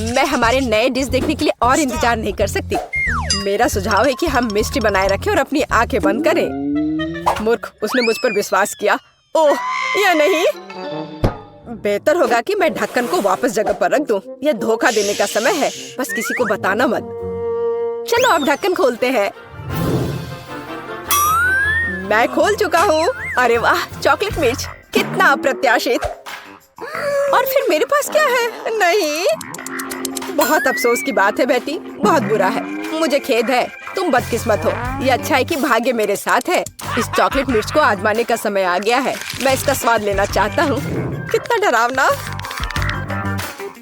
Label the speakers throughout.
Speaker 1: मैं हमारे नए डिश देखने के लिए और इंतजार नहीं कर सकती। मेरा सुझाव है कि हम मिस्टी बनाए रखें और अपनी आंखें बंद करें। मूर्ख, उसने मुझ पर विश्वास किया। ओह, या नहीं। बेहतर होगा कि मैं ढक्कन को वापस जगह पर रख दूं। यह धोखा देने का समय है, बस किसी को बताना मत। चलो अब ढक्कन खोलते हैं। मैं खोल चुका हूँ। अरे वाह, चॉकलेट मिर्च, कितना अप्रत्याशित। और फिर मेरे पास क्या है? नहीं, बहुत अफसोस की बात है बेटी, बहुत बुरा है। मुझे खेद है, तुम बदकिस्मत हो। ये अच्छा है कि भाग्य मेरे साथ है। इस चॉकलेट मिर्च को आजमाने का समय आ गया है। मैं इसका स्वाद लेना चाहता हूँ। कितना डरावना।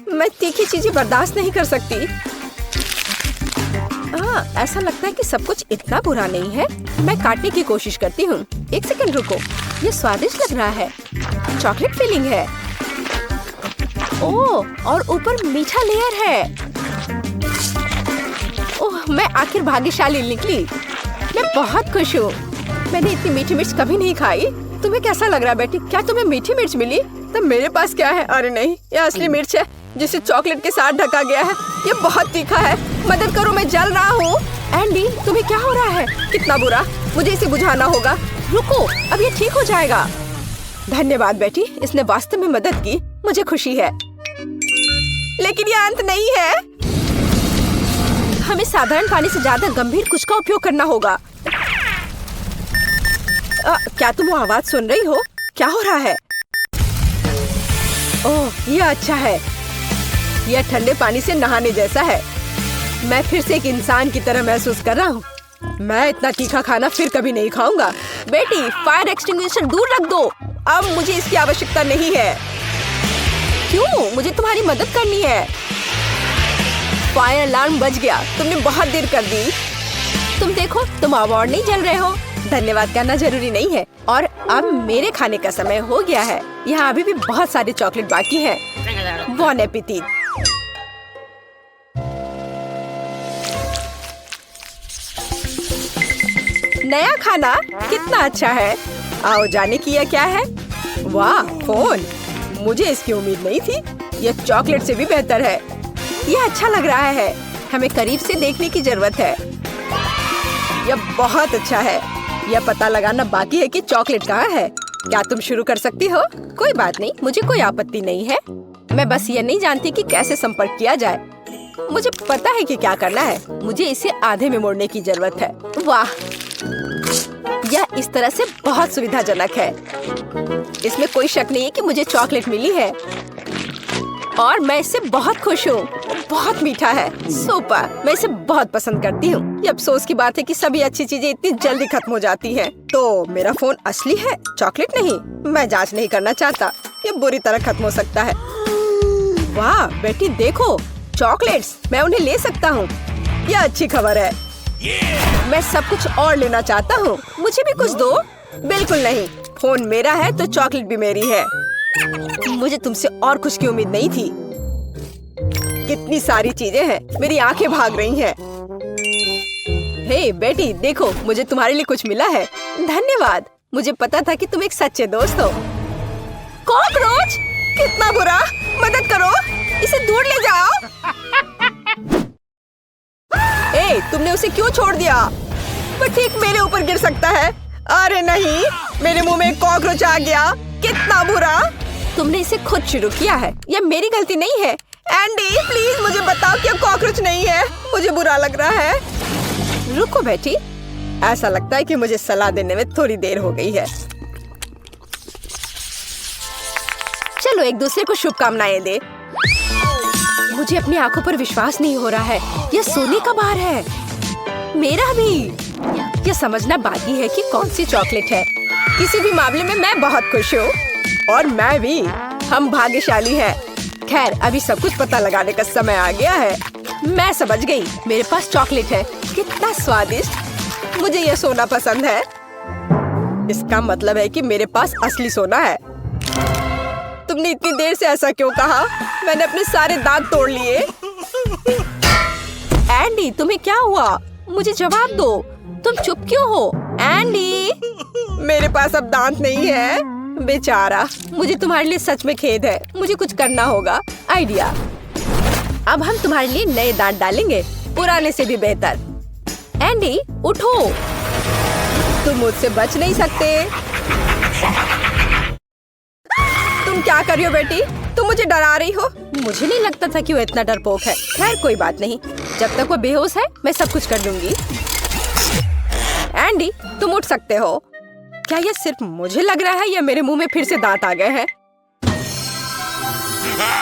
Speaker 1: मैं तीखी चीजें बर्दाश्त नहीं कर सकती। ऐसा लगता है कि सब कुछ इतना बुरा नहीं है। मैं काटने की कोशिश करती हूँ। एक सेकंड रुको, ये स्वादिष्ट लग रहा है। चॉकलेट फिलिंग है। ओह, और ऊपर मीठा लेयर है। ओह, मैं आखिर भाग्यशाली निकली। मैं बहुत खुश हूँ। मैंने इतनी मीठी मिर्च कभी नहीं खाई। तुम्हें कैसा लग रहा है बेटी? क्या तुम्हें मीठी मिर्च मिली? तब मेरे पास क्या है? अरे नहीं, ये असली मिर्च है जिसे चॉकलेट के साथ ढका गया है। ये बहुत तीखा है। मदद करो, मैं जल रहा हूँ। एंडी, तुम्हें क्या हो रहा है? कितना बुरा। मुझे इसे बुझाना होगा। रुको, अब ये ठीक हो जाएगा। धन्यवाद बेटी, इसने वास्तव में मदद की। मुझे खुशी है, लेकिन ये अंत नहीं है। हमें साधारण पानी से ज्यादा गंभीर कुछ का उपयोग करना होगा। क्या तुम वो आवाज सुन रही हो? क्या हो रहा है? ओह, ये अच्छा है। यह ठंडे पानी से नहाने जैसा है। मैं फिर से एक इंसान की तरह महसूस कर रहा हूँ। मैं इतना तीखा खाना फिर कभी नहीं खाऊंगा। बेटी, फायर एक्सटिंग्विशर दूर रख दो। अब मुझे इसकी आवश्यकता नहीं है। क्यों? मुझे तुम्हारी मदद करनी है। फायर अलार्म बज गया। तुमने बहुत देर कर दी। तुम देखो, तुम अब और नहीं जल रहे हो। धन्यवाद करना जरूरी नहीं है। और अब मेरे खाने का समय हो गया है। यहाँ अभी भी बहुत सारे चॉकलेट बाकी हैं। बॉन एपेटिट। नया खाना कितना अच्छा है। आओ जाने की यह क्या है? वाह, फोन। मुझे इसकी उम्मीद नहीं थी। यह चॉकलेट से भी बेहतर है। यह अच्छा लग रहा है। हमें करीब से देखने की जरूरत है। यह बहुत अच्छा है। यह पता लगाना बाकी है कि चॉकलेट कहाँ है। क्या तुम शुरू कर सकती हो? कोई बात नहीं, मुझे कोई आपत्ति नहीं है। मैं बस ये नहीं जानती कि कैसे संपर्क किया जाए। मुझे पता है कि क्या करना है। मुझे इसे आधे में मोड़ने की जरूरत है। वाह, यह इस तरह से बहुत सुविधाजनक है। इसमें कोई शक नहीं है कि मुझे चॉकलेट मिली है और मैं इससे बहुत खुश हूँ। बहुत मीठा है। सुपर, मैं इसे बहुत पसंद करती हूँ। ये अफसोस की बात है कि सभी अच्छी चीजें इतनी जल्दी खत्म हो जाती हैं। तो मेरा फोन असली है, चॉकलेट नहीं। मैं जांच नहीं करना चाहता। ये बुरी तरह खत्म हो सकता है। वाह बेटी, देखो चॉकलेट्स। मैं उन्हें ले सकता हूँ। यह अच्छी खबर है। मैं सब कुछ और लेना चाहता हूँ। मुझे भी कुछ दो। बिल्कुल नहीं, फोन मेरा है तो चॉकलेट भी मेरी है। मुझे तुमसे और कुछ की उम्मीद नहीं थी। कितनी सारी चीजें हैं। मेरी आंखें भाग रही हैं। हे बेटी, देखो, मुझे तुम्हारे लिए कुछ मिला है। धन्यवाद। मुझे पता था कि तुम एक सच्चे दोस्त हो। कॉकरोच, कितना बुरा। मदद करो, इसे दूर ले जाओ। ए, तुमने उसे क्यों छोड़ दिया? वो ठीक मेरे ऊपर गिर सकता है। अरे नहीं, मेरे मुंह में एक कॉकरोच आ गया। कितना बुरा। तुमने इसे खुद शुरू किया है। यह मेरी गलती नहीं है। एंडी, प्लीज मुझे बताओ कि यह कॉकरोच नहीं है। मुझे बुरा लग रहा है। रुको बेटी, ऐसा लगता है कि मुझे सलाह देने में थोड़ी देर हो गई है। चलो एक दूसरे को शुभकामनाएं दे। मुझे अपनी आंखों पर विश्वास नहीं हो रहा है। यह सोने का बार है। मेरा भी। यह समझना बाकी है कि कौन सी चॉकलेट है। किसी भी मामले में मैं बहुत खुश हूँ। और मैं भी। हम भाग्यशाली हैं। खैर, अभी सब कुछ पता लगाने का समय आ गया है। मैं समझ गई। मेरे पास चॉकलेट है। कितना स्वादिष्ट। मुझे यह सोना पसंद है। इसका मतलब है कि मेरे पास असली सोना है। तुमने इतनी देर से ऐसा क्यों कहा? मैंने अपने सारे दांत तोड़ लिए। एंडी, तुम्हें क्या हुआ? मुझे जवाब दो। तुम चुप क्यों हो? एंडी, मेरे पास अब दांत नहीं है। बेचारा, मुझे तुम्हारे लिए सच में खेद है। मुझे कुछ करना होगा। आइडिया। अब हम तुम्हारे लिए नए दांत डालेंगे, पुराने से भी बेहतर। एंडी उठो, तुम मुझसे बच नहीं सकते। तुम क्या कर रही हो बेटी? तुम मुझे डरा रही हो। मुझे नहीं लगता था कि वो इतना डरपोक है। खैर कोई बात नहीं, जब तक वो बेहोश है मैं सब कुछ कर दूंगी। एंडी तुम उठ सकते हो। क्या ये सिर्फ मुझे लग रहा है या मेरे मुंह में फिर से दांत आ गए हैं?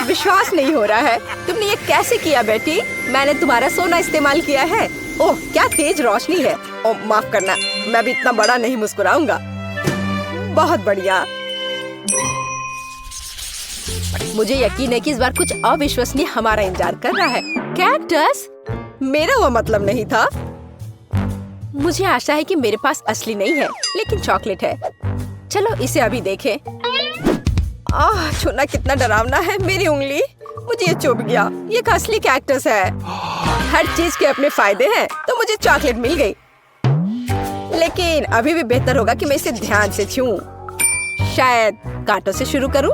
Speaker 1: विश्वास नहीं हो रहा है। तुमने ये कैसे किया बेटी? मैंने तुम्हारा सोना इस्तेमाल किया है। ओह क्या तेज रोशनी है। ओह माफ करना, मैं भी इतना बड़ा नहीं मुस्कुराऊंगा। बहुत बढ़िया। मुझे यकीन है कि इस बार कुछ अविश्वसनीय हमारा इंतजार कर रहा है। कैक्टस? मेरा वो मतलब नहीं था। मुझे आशा है कि मेरे पास असली नहीं है, लेकिन चॉकलेट है। चलो इसे अभी देखें। छूना कितना डरावना है। मेरी उंगली, मुझे ये चुभ गया। ये एक असली कैक्टस है। हर चीज के अपने फायदे हैं, तो मुझे चॉकलेट मिल गई। लेकिन अभी भी बेहतर होगा कि मैं इसे ध्यान से छूऊं। शायद कांटों से शुरू करूं।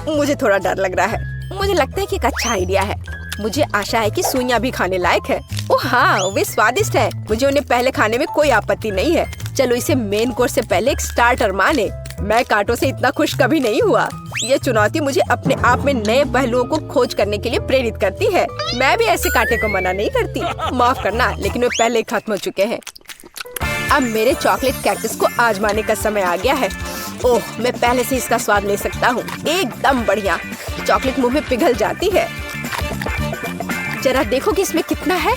Speaker 1: मुझे थोड़ा डर लग रहा है। मुझे लगता है कि एक अच्छा आइडिया है। मुझे आशा है कि सुइयां भी खाने लायक है। ओह हाँ, वे स्वादिष्ट है। मुझे उन्हें पहले खाने में कोई आपत्ति नहीं है। चलो इसे मेन कोर्स से पहले एक स्टार्टर माने। मैं कांटों से इतना खुश कभी नहीं हुआ। ये चुनौती मुझे अपने आप में नए पहलुओं को खोज करने के लिए प्रेरित करती है। मैं भी ऐसे कांटे को मना नहीं करती। माफ करना, लेकिन वे पहले ही खत्म हो चुके हैं। अब मेरे चॉकलेट कैक्टस को आजमाने का समय आ गया है। ओह मैं पहले से इसका स्वाद ले सकता हूँ। एकदम बढ़िया। चॉकलेट मुंह में पिघल जाती है। जरा देखो कि इसमें कितना है।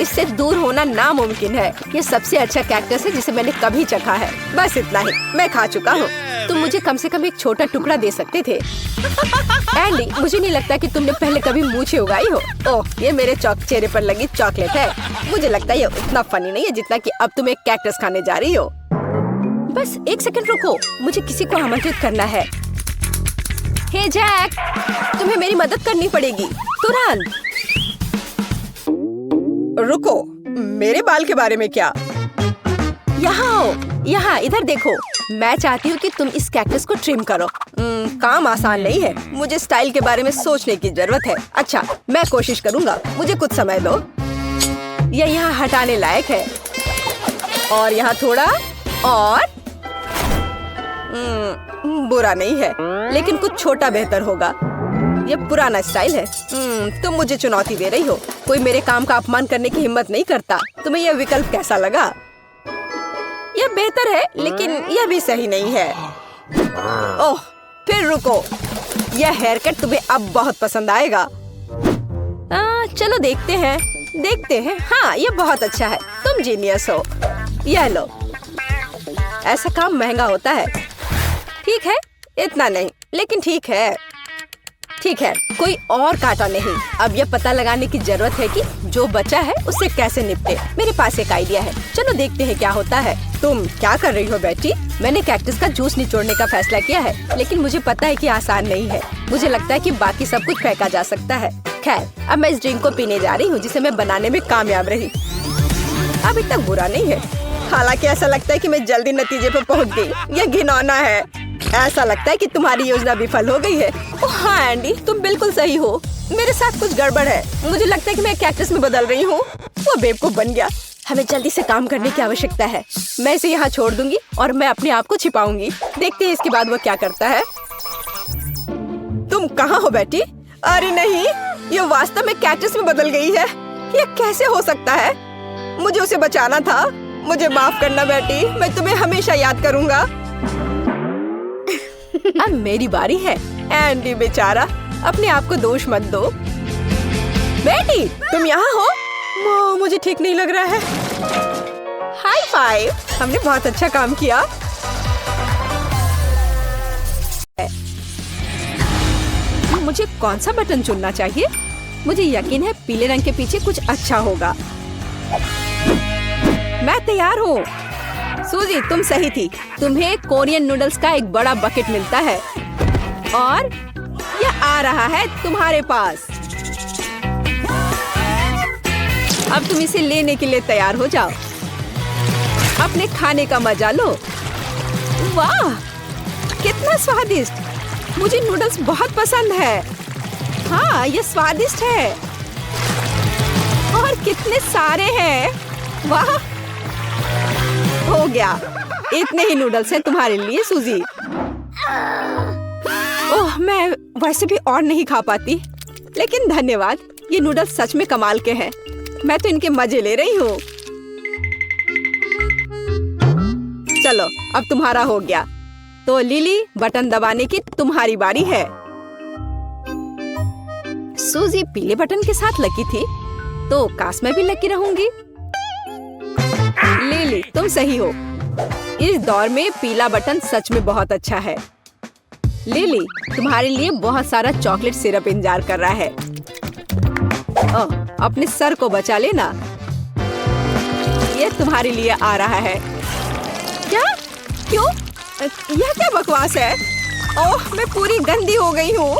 Speaker 1: इससे दूर होना नामुमकिन है। ये सबसे अच्छा कैक्टस है जिसे मैंने कभी चखा है। बस इतना ही, मैं खा चुका हूँ। तुम मुझे कम से कम एक छोटा टुकड़ा दे सकते थे। एंडी मुझे नहीं लगता कि तुमने पहले कभी मूछें उगाई हो। ओह ये मेरे चेहरे पर लगी चॉकलेट है। मुझे लगता है ये उतना फनी नहीं है जितना कि अब तुम एक कैक्टस खाने जा रही हो। बस एक सेकंड रुको, मुझे किसी को आमंत्रित करना है। हे जैक, तुम्हें मेरी मदद करनी पड़ेगी तुरंत। रुको, मेरे बाल के बारे में क्या? यहाँ आओ, यहाँ इधर देखो। मैं चाहती हूँ कि तुम इस कैक्टस को ट्रिम करो। काम आसान नहीं है। मुझे स्टाइल के बारे में सोचने की जरूरत है। अच्छा मैं कोशिश करूँगा, मुझे कुछ समय दो। यह यहाँ हटाने लायक है। और यहाँ थोड़ा और। बुरा नहीं है, लेकिन कुछ छोटा बेहतर होगा। ये पुराना स्टाइल है। तुम मुझे चुनौती दे रही हो। कोई मेरे काम का अपमान करने की हिम्मत नहीं करता। तुम्हें यह विकल्प कैसा लगा? यह बेहतर है, लेकिन यह भी सही नहीं है। ओह फिर रुको, यह हेयर कट तुम्हें अब बहुत पसंद आएगा। चलो देखते हैं। हाँ ये बहुत अच्छा है। तुम जीनियस हो। यह लो। ऐसा काम महंगा होता है। ठीक है, इतना नहीं, लेकिन ठीक है, कोई और कांटा नहीं। अब यह पता लगाने की जरूरत है कि जो बचा है उससे कैसे निपटे। मेरे पास एक आइडिया है। चलो देखते हैं क्या होता है। तुम क्या कर रही हो बेटी? मैंने कैक्टस का जूस निचोड़ने का फैसला किया है, लेकिन मुझे पता है कि आसान नहीं है। मुझे लगता है कि बाकी सब कुछ फेंका जा सकता है। खैर अब मैं इस ड्रिंक को पीने जा रही हूँ जिसे मैं बनाने में कामयाब रही। अभी तक बुरा नहीं है, हालांकि ऐसा लगता है कि मैं जल्दी नतीजे पर पहुँच गई। यह घिनौना है। ऐसा लगता है कि तुम्हारी योजना विफल हो गई है। ओह हाँ एंडी, तुम बिल्कुल सही हो। मेरे साथ कुछ गड़बड़ है। मुझे लगता है कि मैं कैक्टस में बदल रही हूँ। वो बेवकूफ बन गया। हमें जल्दी से काम करने की आवश्यकता है। मैं इसे यहाँ छोड़ दूंगी और मैं अपने आप को छिपाऊंगी। देखते हैं इसके बाद वो क्या करता है। तुम कहाँ हो बेटी? अरे नहीं, ये वास्तव में कैक्टस में बदल गई है। ये कैसे हो सकता है? मुझे उसे बचाना था। मुझे माफ करना बेटी, मैं तुम्हें हमेशा याद करूँगा। अब मेरी बारी है। एंडी बेचारा, अपने आप को दोष मत दो। बेटी तुम यहाँ हो? मुझे ठीक नहीं लग रहा है। हाई फाइव, हमने बहुत अच्छा काम किया। मुझे कौन सा बटन चुनना चाहिए? मुझे यकीन है पीले रंग के पीछे कुछ अच्छा होगा। मैं तैयार हूँ। सूजी तुम सही थी। तुम्हें कोरियन नूडल्स का एक बड़ा बकेट मिलता है और यह आ रहा है तुम्हारे पास। अब तुम इसे लेने के लिए तैयार हो जाओ। अपने खाने का मजा लो। वाह कितना स्वादिष्ट। मुझे नूडल्स बहुत पसंद है। हाँ, ये स्वादिष्ट है और कितने सारे हैं। वाह, हो गया। इतने ही नूडल्स हैं तुम्हारे लिए सूजी। ओह, मैं वैसे भी और नहीं खा पाती, लेकिन धन्यवाद। ये नूडल्स सच में कमाल के हैं। मैं तो इनके मजे ले रही हूँ। चलो, अब तुम्हारा हो गया। तो लिली, बटन दबाने की तुम्हारी बारी है। सूजी पीले बटन के साथ लकी थी, तो काश मैं भी लकी रहूंगी। लिली, तुम सही हो। इस दौर में पीला बटन सच में बहुत अच्छा है। लिली, तुम्हारे लिए बहुत सारा चॉकलेट सिरप इंतजार कर रहा है। ओह, अपने सर को बचा लेना। ये तुम्हारे लिए आ रहा है। क्या? क्यों? यह क्या बकवास है? ओह, मैं पूरी गंदी हो गई हूँ।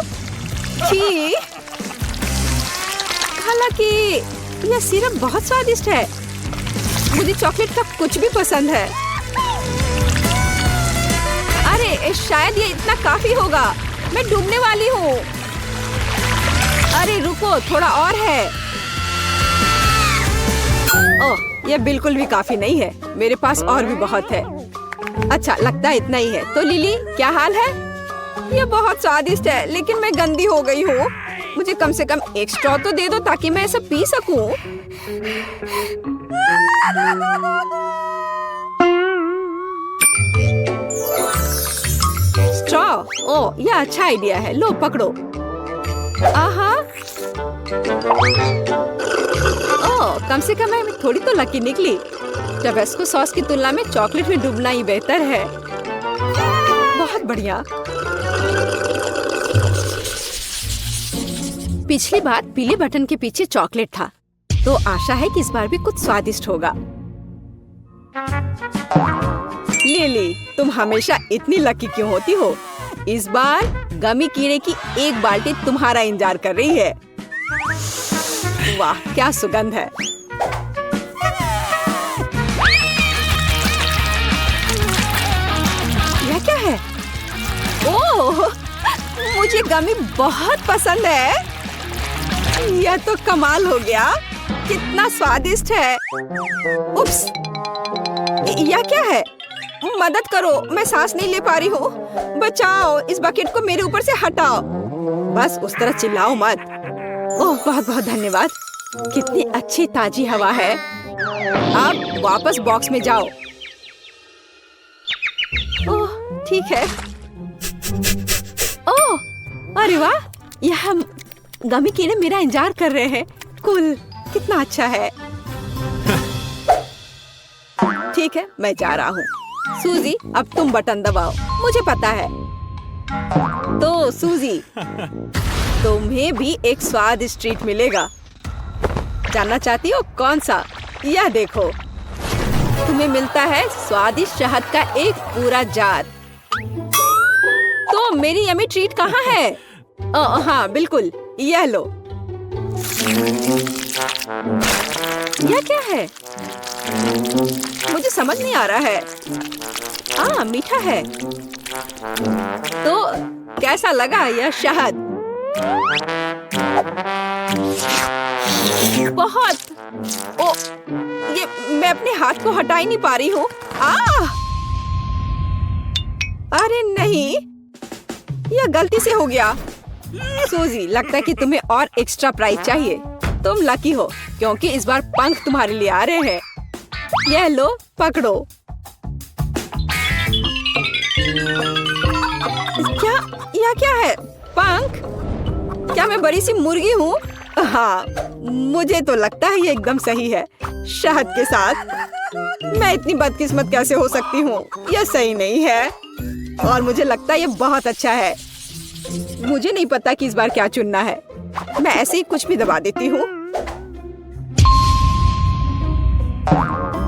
Speaker 1: छी। हालांकि यह सिरप बहुत स्वादिष्ट है। मुझे चॉकलेट का कुछ भी पसंद है। अरे, शायद ये इतना काफी होगा। मैं डूबने वाली हूँ। अरे रुको, थोड़ा और है। ओह, यह बिल्कुल भी काफी नहीं है। मेरे पास और भी बहुत है। अच्छा, लगता है इतना ही है। तो लिली, क्या हाल है? यह बहुत स्वादिष्ट है, लेकिन मैं गंदी हो गई हूँ। मुझे कम से कम एक स्ट्रॉ तो दे दो ताकि मैं ऐसा पी सकूं। स्ट्रॉ? ओह, यह अच्छा आइडिया है। लो, पकड़ो। आहा। ओह, कम से कम मैं थोड़ी तो लकी निकली। टबैस्को सॉस की तुलना में चॉकलेट में डूबना ही बेहतर है। बहुत बढ़िया। पिछली बार पीले बटन के पीछे चॉकलेट था, तो आशा है कि इस बार भी कुछ स्वादिष्ट होगा। लिली, तुम हमेशा इतनी लकी क्यों होती हो? इस बार गमी कीड़े की एक बाल्टी तुम्हारा इंतजार कर रही है। वाह, क्या सुगंध है। यह क्या है? ओह, मुझे गमी बहुत पसंद है। यह तो कमाल हो गया। कितना स्वादिष्ट है। उप्स, यह क्या है? मदद करो, मैं सांस नहीं ले पा रही हूँ। बचाओ, इस बकेट को मेरे ऊपर से हटाओ। बस उस तरह चिल्लाओ मत। ओह, बहुत बहुत धन्यवाद। कितनी अच्छी ताजी हवा है। अब वापस बॉक्स में जाओ। ओह, ठीक है। ओह, अरे वाह, यह गमी कीड़े मेरा इंतजार कर रहे हैं। कुल, कितना अच्छा है। ठीक है, मैं जा रहा हूँ। सूजी, अब तुम बटन दबाओ। मुझे पता है। तो सूजी, तुम्हें भी एक स्वादिष्ट ट्रीट मिलेगा। जानना चाहती हो कौन सा? यह देखो, तुम्हें मिलता है स्वादिष्ट शहद का एक पूरा जार। तो मेरी यम्मी ट्रीट कहाँ है? हाँ, बिल्कुल, यह लो। यह क्या है? मुझे समझ नहीं आ रहा है। मीठा है। तो कैसा लगा यह शहद? बहुत। ओ, ये मैं अपने हाथ को हटा ही नहीं पा रही हूँ। अरे नहीं, यह गलती से हो गया। सूजी, लगता है कि तुम्हें और एक्स्ट्रा प्राइज चाहिए। तुम लकी हो, क्योंकि इस बार पंख तुम्हारे लिए आ रहे हैं। यह लो, पकड़ो। क्या? यह क्या है? पंख? क्या मैं बड़ी सी मुर्गी हूँ? हाँ, मुझे तो लगता है ये एकदम सही है। शहद के साथ मैं इतनी बदकिस्मत कैसे हो सकती हूँ? यह सही नहीं है और मुझे लगता है ये बहुत अच्छा है। मुझे नहीं पता कि इस बार क्या चुनना है। मैं ऐसे ही कुछ भी दबा देती हूँ।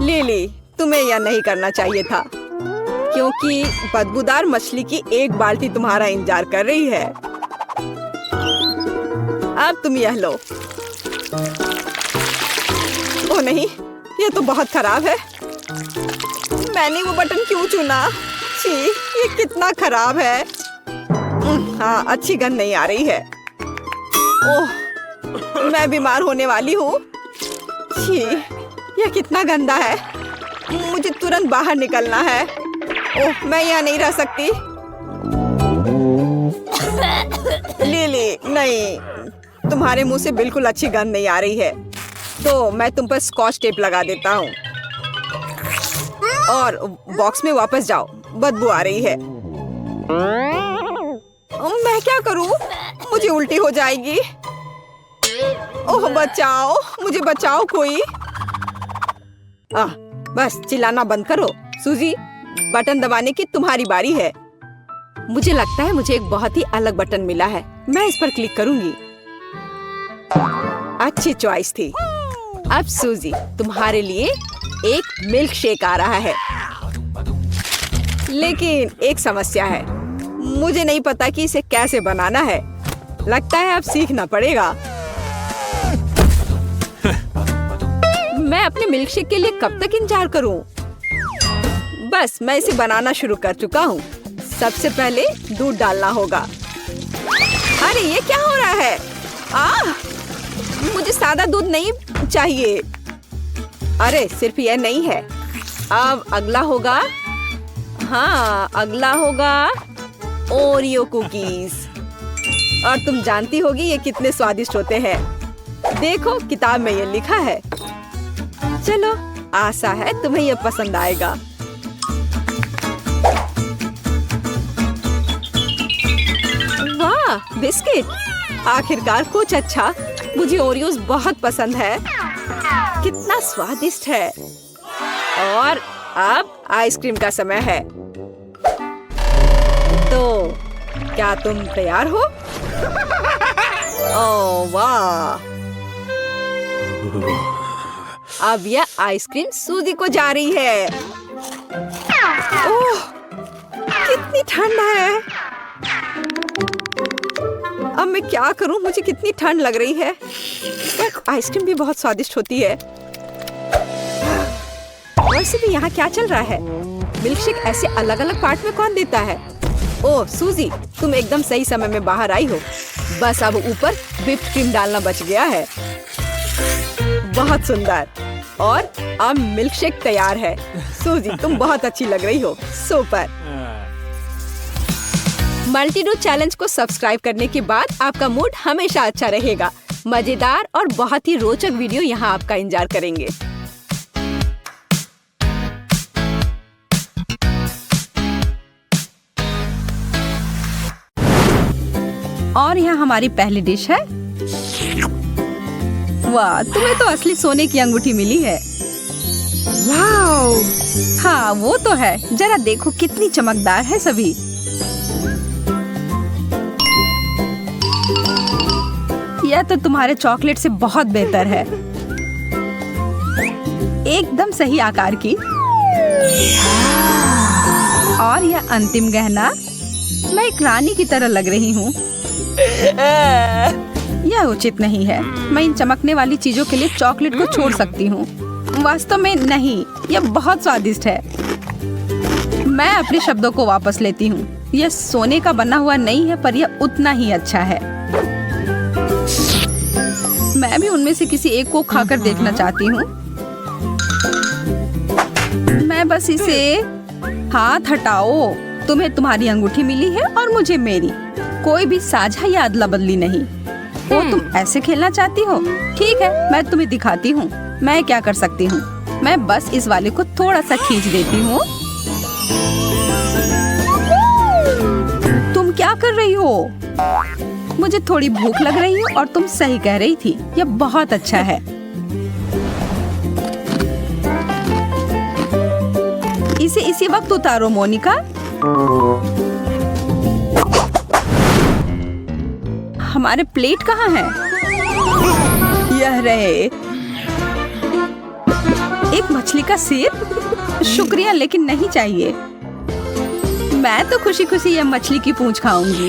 Speaker 1: लिली, तुम्हें यह नहीं करना चाहिए था, क्योंकि बदबूदार मछली की एक बाल्टी तुम्हारा इंतजार कर रही है। अब तुम यह लो। ओ नहीं, यह तो बहुत खराब है। मैंने वो बटन क्यों चुना? छी, ये कितना खराब है। हाँ, अच्छी गंध नहीं आ रही है। ओह, मैं बीमार होने वाली हूँ। छी, यह कितना गंदा है। मुझे तुरंत बाहर निकलना है। ओह, मैं यहाँ नहीं रह सकती। लिली, नहीं, तुम्हारे मुंह से बिल्कुल अच्छी गंध नहीं आ रही है। तो मैं तुम पर स्कॉच टेप लगा देता हूँ और बॉक्स में वापस जाओ, बदबू आ रही है। मैं क्या करूँ? मुझे उल्टी हो जाएगी। ओह बचाओ, मुझे बचाओ कोई। बस चिल्लाना बंद करो। सूजी, बटन दबाने की तुम्हारी बारी है। मुझे लगता है मुझे एक बहुत ही अलग बटन मिला है। मैं इस पर क्लिक करूंगी। अच्छी चॉइस थी। अब सूजी, तुम्हारे लिए एक मिल्क शेक आ रहा है। लेकिन एक समस्या है, मुझे नहीं पता कि इसे कैसे बनाना है। लगता है अब सीखना पड़ेगा। मैं अपने मिल्क शेक के लिए कब तक इंतजार करूं? बस मैं इसे बनाना शुरू कर चुका हूँ। सबसे पहले दूध डालना होगा। अरे ये क्या हो रहा है? मुझे सादा दूध नहीं चाहिए। अरे सिर्फ यह नहीं है। अब अगला होगा, हाँ अगला होगा ओरियो कुकीज। और तुम जानती होगी ये कितने स्वादिष्ट होते हैं। देखो किताब में ये लिखा है। चलो, आशा है तुम्हें ये पसंद आएगा। वाह, बिस्किट! आखिरकार कुछ अच्छा। मुझे ओरियोज बहुत पसंद है। कितना स्वादिष्ट है। और अब आइसक्रीम का समय है। तो क्या तुम तैयार हो? ओह वाह! अब यह आइसक्रीम सूजी को जा रही है। ओह, कितनी ठंड है। अब मैं क्या करूं? मुझे कितनी ठंड लग रही है। पर आइसक्रीम भी बहुत स्वादिष्ट होती है। वैसे भी यहाँ क्या चल रहा है? मिल्कशेक ऐसे अलग अलग पार्ट में कौन देता है? ओह सूजी, तुम एकदम सही समय में बाहर आई हो। बस अब ऊपर व्हिप्ड क्रीम डालना बच गया है। बहुत सुंदर। और अब मिल्कशेक तैयार है। सूजी, तुम बहुत अच्छी लग रही हो। सुपर। मल्टीडू चैलेंज को सब्सक्राइब करने के बाद आपका मूड हमेशा अच्छा रहेगा। मजेदार और बहुत ही रोचक वीडियो यहाँ आपका इंतजार करेंगे। और यहाँ हमारी पहली डिश है। वाह, तुम्हें तो असली सोने की अंगूठी मिली है। वाओ! हाँ वो तो है। जरा देखो कितनी चमकदार है सभी। यह तो तुम्हारे चॉकलेट से बहुत बेहतर है। एकदम सही आकार की। और यह अंतिम गहना, मैं एक रानी की तरह लग रही हूँ। यह उचित नहीं है। मैं इन चमकने वाली चीजों के लिए चॉकलेट को छोड़ सकती हूँ। वास्तव में नहीं, यह बहुत स्वादिष्ट है। मैं अपने शब्दों को वापस लेती हूँ। यह सोने का बना हुआ नहीं है, पर यह उतना ही अच्छा है। मैं भी उनमें से किसी एक को खाकर देखना चाहती हूँ। मैं बस इसे, हाथ हटाओ। तुम्हें तुम्हारी अंगूठी मिली है और मुझे मेरी। कोई भी साझा या अदला बदली नहीं। वो तुम ऐसे खेलना चाहती हो? ठीक है, मैं तुम्हें दिखाती हूँ मैं क्या कर सकती हूँ। मैं बस इस वाले को थोड़ा सा खींच देती हूँ। तुम क्या कर रही हो? मुझे थोड़ी भूख लग रही है और तुम सही कह रही थी। यह बहुत अच्छा है। इसे इसी वक्त उतारो मोनिका। हमारे प्लेट कहाँ है? यह रहे। एक मछली का सिर? शुक्रिया, लेकिन नहीं चाहिए। मैं तो खुशी खुशी यह मछली की पूंछ खाऊंगी।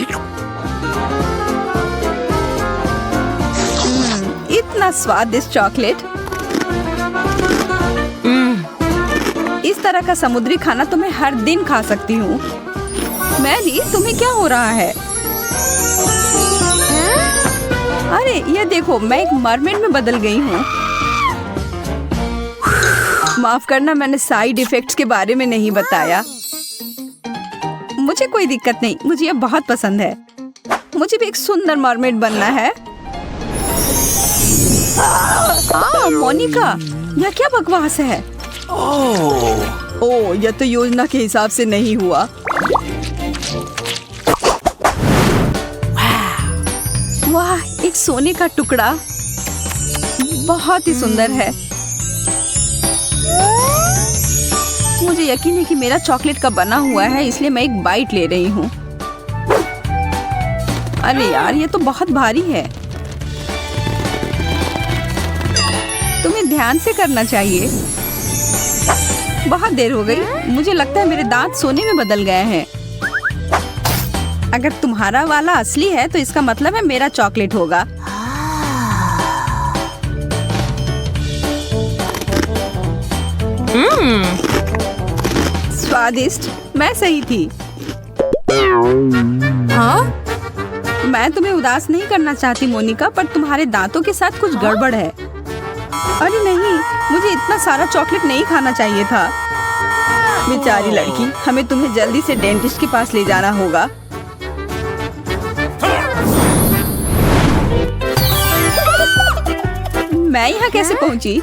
Speaker 1: इतना स्वादिष्ट चॉकलेट। इस तरह का समुद्री खाना तो मैं हर दिन खा सकती हूँ। मैरी, तुम्हें क्या हो रहा है? अरे ये देखो, मैं एक मरमेड में बदल गई हूँ। माफ करना, मैंने साइड इफेक्ट्स के बारे में नहीं बताया। मुझे कोई दिक्कत नहीं, मुझे ये बहुत पसंद है। मुझे भी एक सुंदर मरमेड बनना है। मोनिका, यह क्या बकवास है? ओह, यह तो योजना के हिसाब से नहीं हुआ। वाह, एक सोने का टुकड़ा, बहुत ही सुंदर है। मुझे यकीन है कि मेरा चॉकलेट का बना हुआ है, इसलिए मैं एक बाइट ले रही हूँ। अरे यार, ये तो बहुत भारी है। तुम्हें ध्यान से करना चाहिए। बहुत देर हो गई। मुझे लगता है मेरे दांत सोने में बदल गए हैं। अगर तुम्हारा वाला असली है तो इसका मतलब है मेरा चॉकलेट होगा। स्वादिष्ट, मैं सही थी। हाँ? मैं तुम्हें उदास नहीं करना चाहती मोनिका, पर तुम्हारे दांतों के साथ कुछ गड़बड़ है। अरे नहीं, मुझे इतना सारा चॉकलेट नहीं खाना चाहिए था। बेचारी लड़की, हमें तुम्हें जल्दी से डेंटिस्ट के पास ले जाना होगा। मैं यहाँ कैसे पहुँची?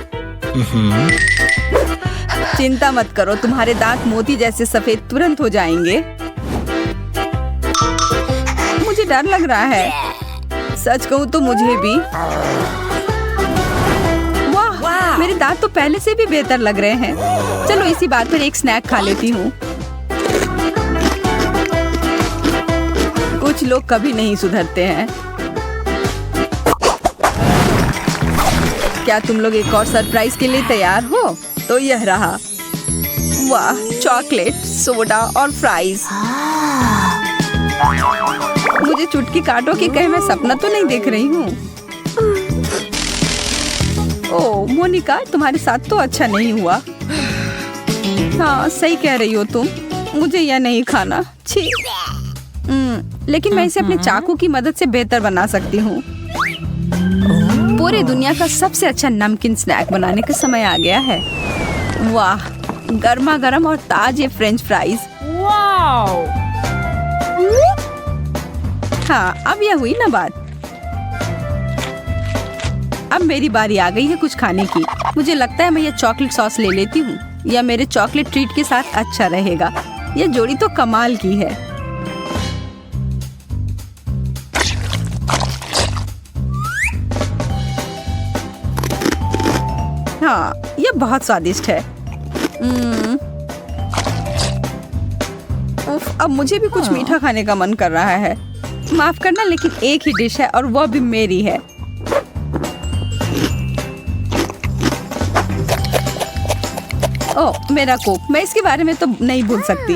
Speaker 1: चिंता मत करो, तुम्हारे दांत मोती जैसे सफेद तुरंत हो जाएंगे। मुझे डर लग रहा है। सच कहूँ तो मुझे भी। वाह, मेरे दांत तो पहले से भी बेहतर लग रहे हैं। चलो इसी बात पर एक स्नैक खा लेती हूँ। कुछ लोग कभी नहीं सुधरते हैं। क्या तुम लोग एक और सरप्राइज के लिए तैयार हो? तो यह रहा। वाह, चॉकलेट, सोडा और फ्राइज। मुझे चुटकी काटो कि कहीं मैं सपना तो नहीं देख रही हूँ। ओह मोनिका, तुम्हारे साथ तो अच्छा नहीं हुआ। हाँ, सही कह रही हो तुम। मुझे यह नहीं खाना। छी। लेकिन मैं इसे अपने चाकू की मदद से बेहतर बना सकती हूँ। पूरी दुनिया का सबसे अच्छा नमकीन स्नैक बनाने का समय आ गया है। वाह, गर्मा गर्म और ताजे फ्रेंच फ्राइज। वाओ! हाँ, अब यह हुई ना बात। अब मेरी बारी आ गई है कुछ खाने की। मुझे लगता है मैं यह चॉकलेट सॉस ले लेती हूँ। यह मेरे चॉकलेट ट्रीट के साथ अच्छा रहेगा। यह जोड़ी तो कमाल की है। हाँ, यह बहुत स्वादिष्ट है। उफ, अब मुझे भी कुछ मीठा खाने का मन कर रहा है। माफ करना, लेकिन एक ही डिश है और वो भी मेरी है। ओह, मेरा कोक। मैं इसके बारे में तो नहीं भूल सकती।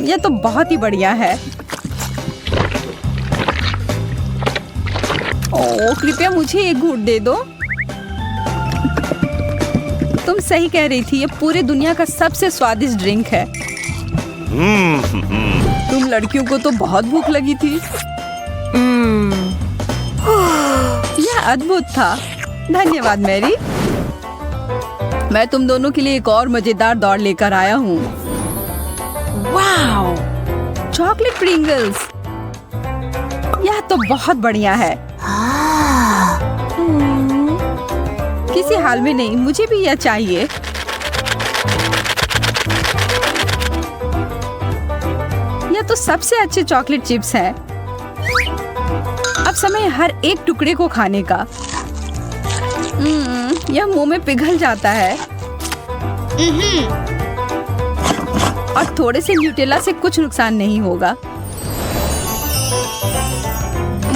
Speaker 1: यह तो बहुत ही बढ़िया है। ओह, कृपया मुझे एक घूंट दे दो। तुम सही कह रही थी, ये पूरी दुनिया का सबसे स्वादिष्ट ड्रिंक है। तुम लड़कियों को तो बहुत भूख लगी थी। यह अद्भुत था। धन्यवाद मैरी। मैं तुम दोनों के लिए एक और मजेदार दौड़ लेकर आया हूँ। Wow, chocolate Pringles. यह तो बहुत बढ़िया है। किसी हाल में नहीं, मुझे भी यह चाहिए। यह तो सबसे अच्छे चॉकलेट चिप्स हैं। अब समय हर एक टुकड़े को खाने का। यह मुंह में पिघल जाता है। और थोड़े से न्यूटेला से कुछ नुकसान नहीं होगा।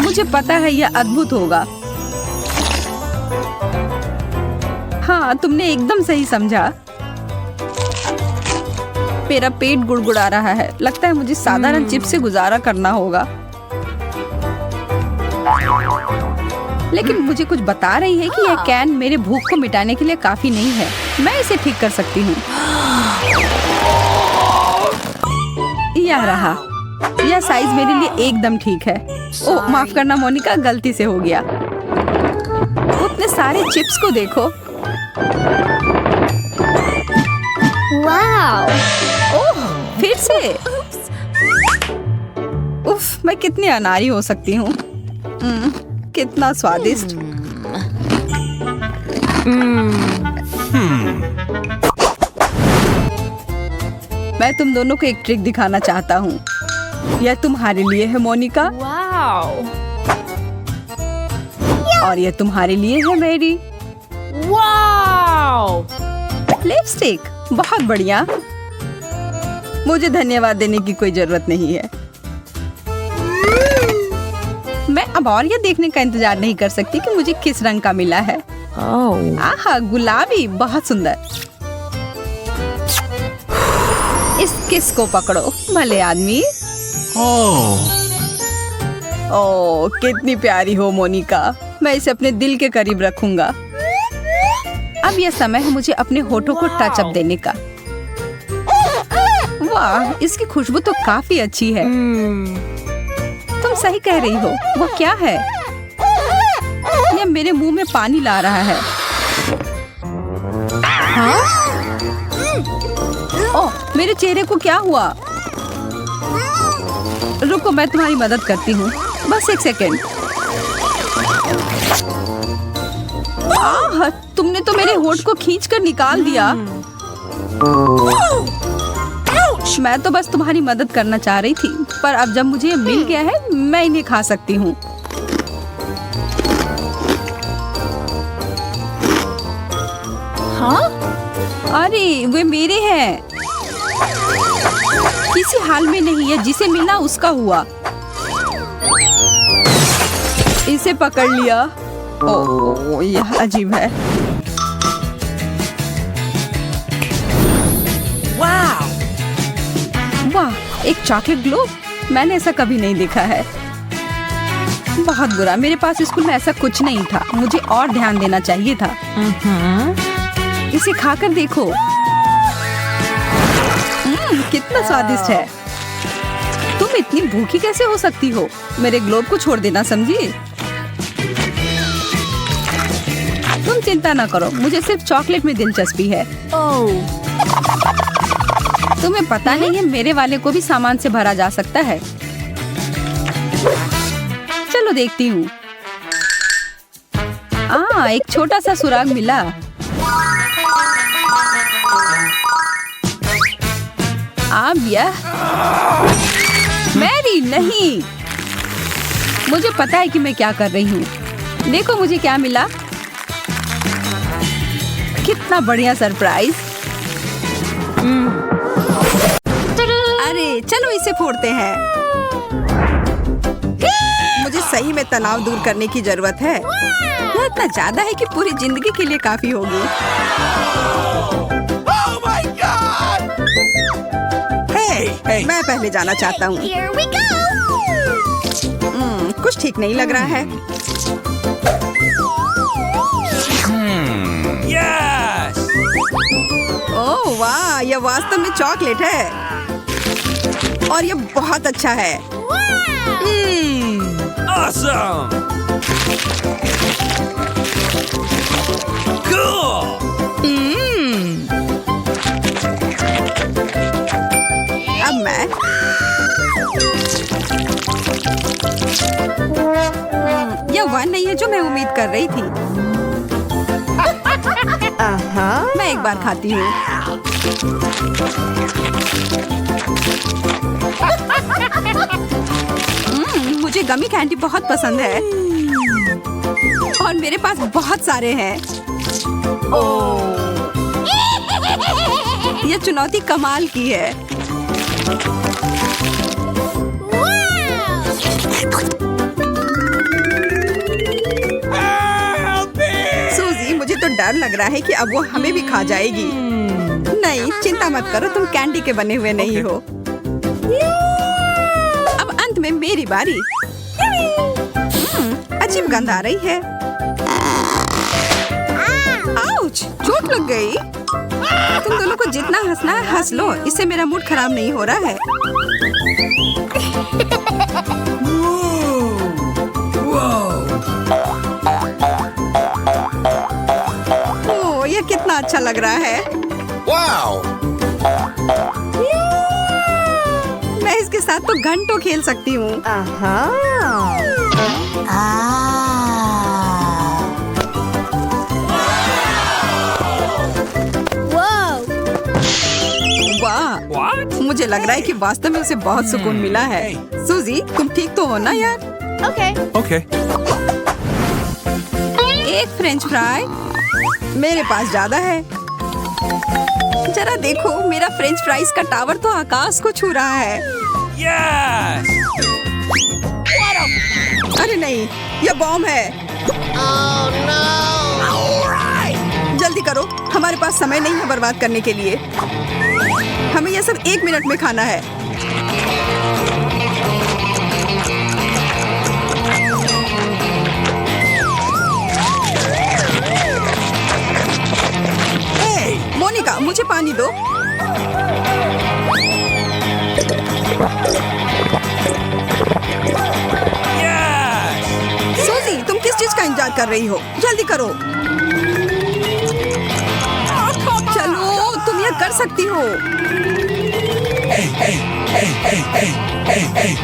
Speaker 1: मुझे पता है यह अद्भुत होगा। हाँ, तुमने एकदम सही समझा। मेरा पेट गुड़गुड़ा रहा है। लगता है मुझे साधारण चिप्स से गुजारा करना होगा। लेकिन मुझे कुछ बता रही है कि यह कैन मेरे भूख को मिटाने के लिए काफी नहीं है। मैं इसे ठीक कर सकती हूँ। यह रहा। यह साइज मेरे लिए एकदम ठीक है। ओह माफ करना मोनिका, गलती से हो गया। उतने सारे चिप्स को देखो।
Speaker 2: वाओ!
Speaker 1: ओह फिर से। उफ, मैं कितनी अनाड़ी हो सकती हूँ। कितना स्वादिष्ट। मैं तुम दोनों को एक ट्रिक दिखाना चाहता हूँ। यह तुम्हारे लिए है मोनिका,
Speaker 2: वाओ!
Speaker 1: और यह तुम्हारे लिए है मेरी।
Speaker 2: वाओ!
Speaker 1: लिपस्टिक, बहुत बढ़िया। मुझे धन्यवाद देने की कोई जरूरत नहीं है। मैं अब और यह देखने का इंतजार नहीं कर सकती कि मुझे किस रंग का मिला है। आहा, गुलाबी, बहुत सुंदर। इस किस को पकड़ो भले आदमी। ओह कितनी प्यारी हो मोनिका। मैं इसे अपने दिल के करीब रखूंगा। अब यह समय है मुझे अपने होठों को टच अप देने का। वाह, इसकी खुशबू तो काफी अच्छी है। तुम सही कह रही हो। वो क्या है? यह मेरे मुंह में पानी ला रहा है। हाँ? ओह, मेरे चेहरे को क्या हुआ? रुको, मैं तुम्हारी मदद करती हूँ। बस एक सेकेंड। आह, तुमने तो मेरे होठ को खींचकर निकाल दिया। मैं तो बस तुम्हारी मदद करना चाह रही थी, पर अब जब मुझे ये मिल गया है, मैं इन्हें खा सकती हूँ। हाँ? अरे वे मेरे हैं। किसी हाल में नहीं है, जिसे मिला उसका हुआ। इसे पकड़ लिया। ओह यह अजीब है। वाह, एक चॉकलेट ग्लोब। मैंने ऐसा कभी नहीं देखा है। बहुत बुरा, मेरे पास स्कूल में ऐसा कुछ नहीं था। मुझे और ध्यान देना चाहिए था। इसे खाकर देखो। कितना स्वादिष्ट है। तुम इतनी भूखी कैसे हो सकती हो? मेरे ग्लोब को छोड़ देना, समझी? तुम चिंता ना करो, मुझे सिर्फ चॉकलेट में दिलचस्पी है। तुम्हें पता नहीं है, मेरे वाले को भी सामान से भरा जा सकता है। चलो देखती हूँ। एक छोटा सा सुराग मिला। अब यह मैरी नहीं। मुझे पता है कि मैं क्या कर रही हूँ। देखो मुझे क्या मिला। कितना बढ़िया सरप्राइज। अरे चलो इसे फोड़ते हैं। मुझे सही में तनाव दूर करने की जरूरत है। यह इतना ज्यादा है कि पूरी जिंदगी के लिए काफी होगी।
Speaker 3: Oh my God! Hey!
Speaker 1: मैं पहले जाना चाहता हूँ।
Speaker 2: Here we go!
Speaker 1: कुछ ठीक नहीं लग रहा है।
Speaker 3: Yes!
Speaker 1: ओह वाह, यह वास्तव में चॉकलेट है और यह बहुत अच्छा है।
Speaker 3: Awesome! Cool!
Speaker 1: अब मैं यह वह नहीं है जो मैं उम्मीद कर रही थी। मैं एक बार खाती हूँ। मुझे गमी कैंडी बहुत पसंद है और मेरे पास बहुत सारे हैं। यह चुनौती कमाल की है। सूजी, मुझे तो डर लग रहा है कि अब वो हमें भी खा जाएगी। नहीं, चिंता मत करो, तुम कैंडी के बने हुए नहीं हो। अब अंत में मेरी बारी। अजीब गंध आ रही है। आउच, चोट लग गई। तुम दोनों को जितना हंसना है हंस लो, इससे मेरा मूड खराब नहीं हो रहा है। ओह, ये कितना अच्छा लग रहा है।
Speaker 3: Wow!
Speaker 1: मैं इसके साथ तो घंटों खेल सकती हूँ। वाह,
Speaker 3: What?
Speaker 1: मुझे लग रहा है कि वास्तव में उसे बहुत सुकून मिला है। सूजी, तुम ठीक तो हो ना यार?
Speaker 3: Okay.
Speaker 1: एक फ्रेंच फ्राई, मेरे पास ज्यादा है। जरा देखो, मेरा फ्रेंच फ्राइज का टावर तो आकाश को छू रहा है।
Speaker 3: Yes!
Speaker 1: अरे नहीं, यह बॉम्ब है। जल्दी करो, हमारे पास समय नहीं है बर्बाद करने के लिए। हमें यह सब 1 मिनट में खाना है। मोनिका, मुझे पानी दो।
Speaker 3: Yes!
Speaker 1: सूजी, तुम किस चीज का इंतजार कर रही हो? जल्दी करो। चलो, तुम यह कर सकती हो।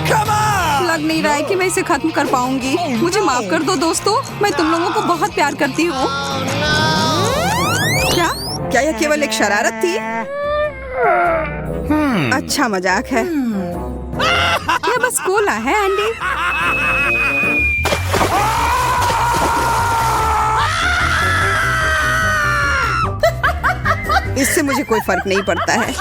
Speaker 3: Come on!
Speaker 1: लग नहीं रहा है कि मैं इसे खत्म कर पाऊंगी। मुझे माफ कर दो दोस्तों, मैं तुम लोगों को बहुत प्यार करती हूँ। क्या यह केवल एक शरारत थी? अच्छा मजाक है। यह बस कोला है एंडी। इससे मुझे कोई फर्क नहीं पड़ता है।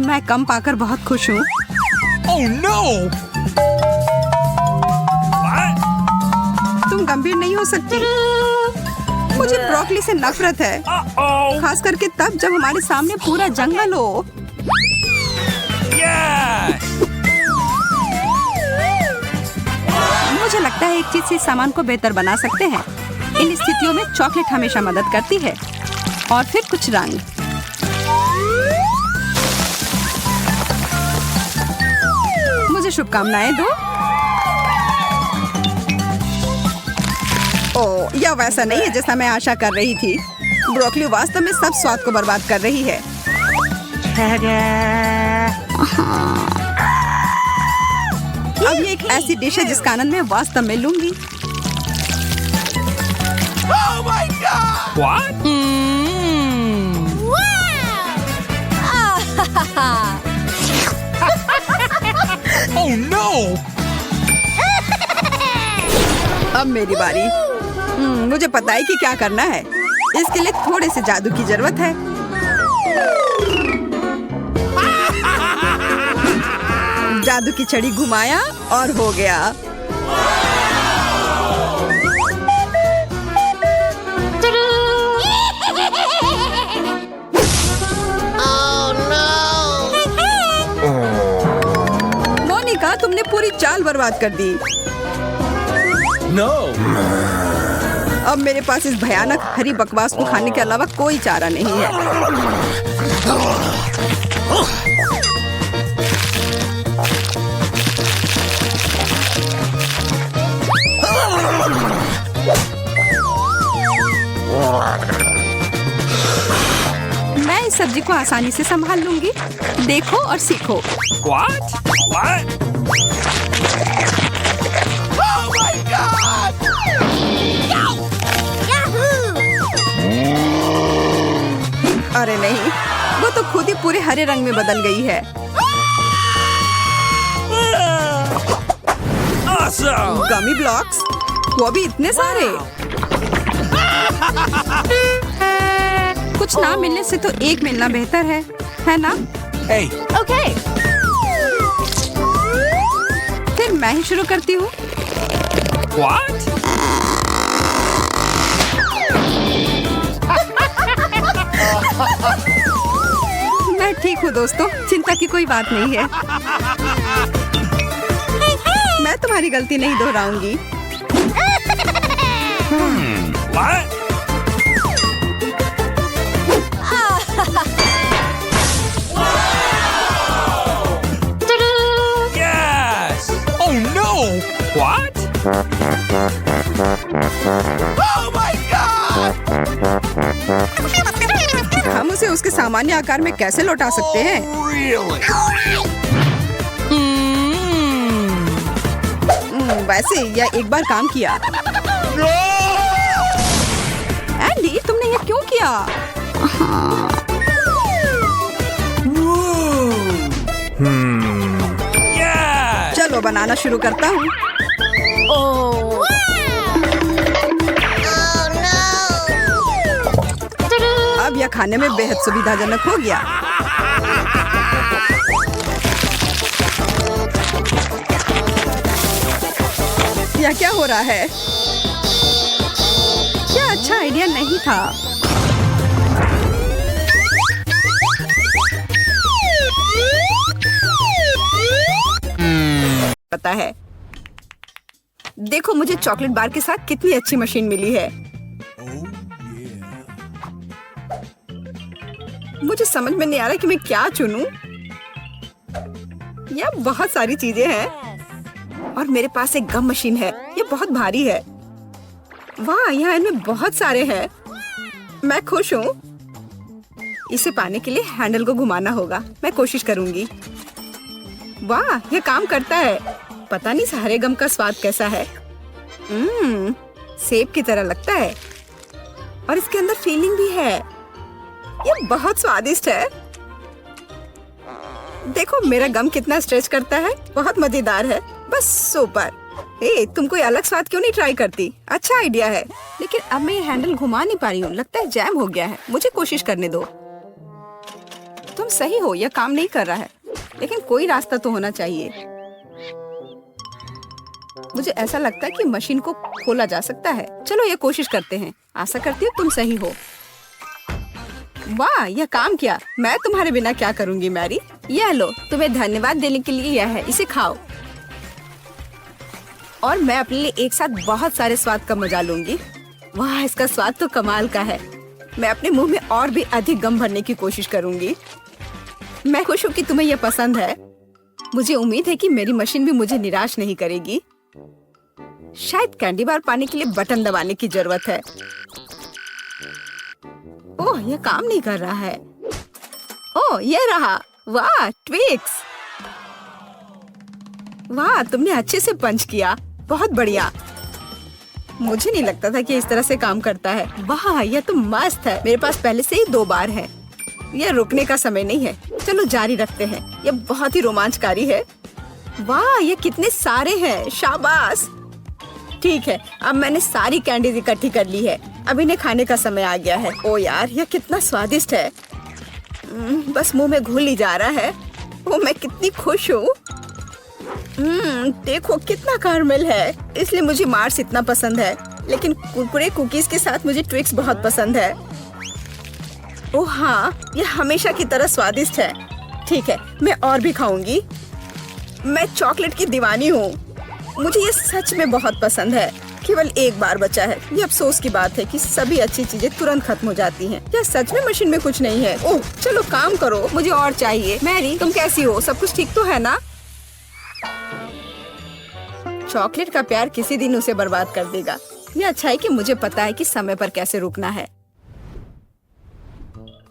Speaker 1: मैं कम पाकर बहुत खुश हूँ।
Speaker 3: Oh no! What?
Speaker 1: तुम गंभीर नहीं हो सकती। मुझे ब्रोकली से नफरत है,
Speaker 3: Uh-oh!
Speaker 1: खास करके तब जब हमारे सामने पूरा जंगल हो।
Speaker 3: Yes!
Speaker 1: मुझे लगता है एक चीज से सामान को बेहतर बना सकते हैं। इन स्थितियों में चॉकलेट हमेशा मदद करती है। और फिर कुछ रंग। मुझे शुभकामनाएं दो। ओह, यह वैसा नहीं है जैसा मैं आशा कर रही थी। ब्रोकली वास्तव में सब स्वाद को बर्बाद कर रही है। अब ये एक ऐसी डिश है जिसका आनंद मैं वास्तव में लूंगी।
Speaker 3: Oh my God! What? Oh no!
Speaker 1: अब मेरी बारी। मुझे पता है कि क्या करना है। इसके लिए थोड़े से जादू की जरूरत है। जादू की छड़ी घुमाया और हो गया। मोनिका, तुमने पूरी चाल बर्बाद कर दी।
Speaker 3: No!
Speaker 1: अब मेरे पास इस भयानक हरी बकवास को खाने के अलावा कोई चारा नहीं है। मैं इस सब्जी को आसानी से संभाल लूंगी। देखो और सीखो।
Speaker 3: What? What? Oh my God!
Speaker 1: अरे नहीं, वो तो खुद ही पूरे हरे रंग में बदल गई है।
Speaker 3: Awesome!
Speaker 1: गमी ब्लॉक्स, वो भी इतने सारे। कुछ ना मिलने से तो एक मिलना बेहतर है ना?
Speaker 3: Hey!
Speaker 1: ओके। फिर मैं ही शुरू करती हूँ।
Speaker 3: What?
Speaker 1: मैं ठीक हूँ दोस्तों, चिंता की कोई बात नहीं है। मैं तुम्हारी गलती नहीं दोहराऊंगी।
Speaker 3: What? Yes! Oh no! What? Oh my God!
Speaker 1: हम उसे उसके सामान्य आकार में कैसे लौटा सकते हैं?
Speaker 3: Really?
Speaker 1: वैसे यह एक बार काम किया।
Speaker 3: No!
Speaker 1: एंडी, तुमने यह क्यों किया?
Speaker 3: Yes!
Speaker 1: चलो बनाना शुरू करता हूँ। अब यह खाने में बेहद सुविधाजनक हो गया। यह क्या हो रहा है? क्या अच्छा आइडिया नहीं था। पता है, देखो मुझे चॉकलेट बार के साथ कितनी अच्छी मशीन मिली है। मुझे समझ में नहीं आ रहा कि मैं क्या चुनूं। यह बहुत सारी चीजें हैं और मेरे पास एक गम मशीन है। यह बहुत भारी है। वाह, यहाँ इनमें बहुत सारे हैं। मैं खुश हूँ। इसे पाने के लिए हैंडल को घुमाना होगा। मैं कोशिश करूंगी। वाह, यह काम करता है। पता नहीं सारे गम का स्वाद कैसा है। सेब की तरह लगता है और इसके अंदर फीलिंग भी है। यह बहुत स्वादिष्ट है। देखो मेरा गम कितना स्ट्रेच करता है। बहुत मजेदार है। बस सुपर। तुम कोई अलग स्वाद क्यों नहीं ट्राई करती? अच्छा आइडिया है, लेकिन अब मैं हैंडल घुमा नहीं पा रही हूँ। लगता है जैम हो गया है। मुझे कोशिश करने दो। तुम सही हो, यह काम नहीं कर रहा है, लेकिन कोई रास्ता तो होना चाहिए। मुझे ऐसा लगता है कि मशीन को खोला जा सकता है। चलो ये कोशिश करते हैं। आशा करती हूँ तुम सही हो। वाह, यह काम किया। मैं तुम्हारे बिना क्या करूंगी मैरी। यह लो, तुम्हें धन्यवाद देने के लिए यह है। इसे खाओ और मैं अपने लिए एक साथ बहुत सारे स्वाद का मजा लूंगी। वाह, इसका स्वाद तो कमाल का है। मैं अपने मुंह में और भी अधिक गम भरने की कोशिश करूंगी। मैं खुश हूँ कि तुम्हें यह पसंद है। मुझे उम्मीद है कि मेरी मशीन भी मुझे निराश नहीं करेगी। शायद कैंडी बार पाने के लिए बटन दबाने की जरूरत है। ओह, यह काम नहीं कर रहा है। ओह, यह रहा। वाह, ट्विक्स। वाह, तुमने अच्छे से पंच किया। बहुत बढ़िया। मुझे नहीं लगता था कि इस तरह से काम करता है। वाह, यह तो मस्त है। मेरे पास पहले से ही 2 बार है। यह रुकने का समय नहीं है। चलो जारी रखते हैं। यह बहुत ही रोमांचकारी है। वाह, ये कितने सारे हैं। शाबाश। ठीक है, अब मैंने सारी कैंडीज इकट्ठी कर ली है। अब इन्हें खाने का समय आ गया है। ओ यार, यह कितना स्वादिष्ट है। बस मुंह में घुल ही जा रहा है। ओ, मैं कितनी खुश हूँ। देखो कितना कैरमेल है। इसलिए मुझे मार्स इतना पसंद है, लेकिन कुरकुरे कुकीज के साथ मुझे ट्विक्स बहुत पसंद है। ओह हाँ, यह हमेशा की तरह स्वादिष्ट है। ठीक है, मैं और भी खाऊंगी। मैं चॉकलेट की दीवानी हूँ। मुझे ये सच में बहुत पसंद है। केवल एक बार बचा है। ये अफसोस की बात है कि सभी अच्छी चीजें तुरंत खत्म हो जाती हैं। क्या सच में मशीन में कुछ नहीं है? ओह, चलो काम करो, मुझे और चाहिए। मैरी, तुम कैसी हो? सब कुछ ठीक तो है ना? चॉकलेट का प्यार किसी दिन उसे बर्बाद कर देगा। ये अच्छा है कि मुझे पता है कि समय पर कैसे रुकना है।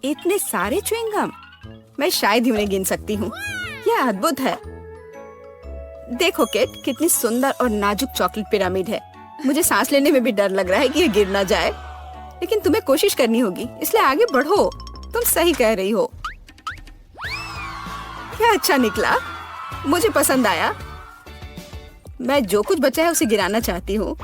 Speaker 1: इतने सारे च्युइंगम, मैं शायद ही उन्हें गिन सकती हूँ। यह अद्भुत है। देखो केट, कितनी सुंदर और नाजुक चॉकलेट पिरामिड है। मुझे सांस लेने में भी डर लग रहा है कि ये गिर ना जाए, लेकिन तुम्हें कोशिश करनी होगी, इसलिए आगे बढ़ो। तुम सही कह रही हो। क्या अच्छा निकला, मुझे पसंद आया। मैं जो कुछ बचा है उसे गिराना चाहती हूँ।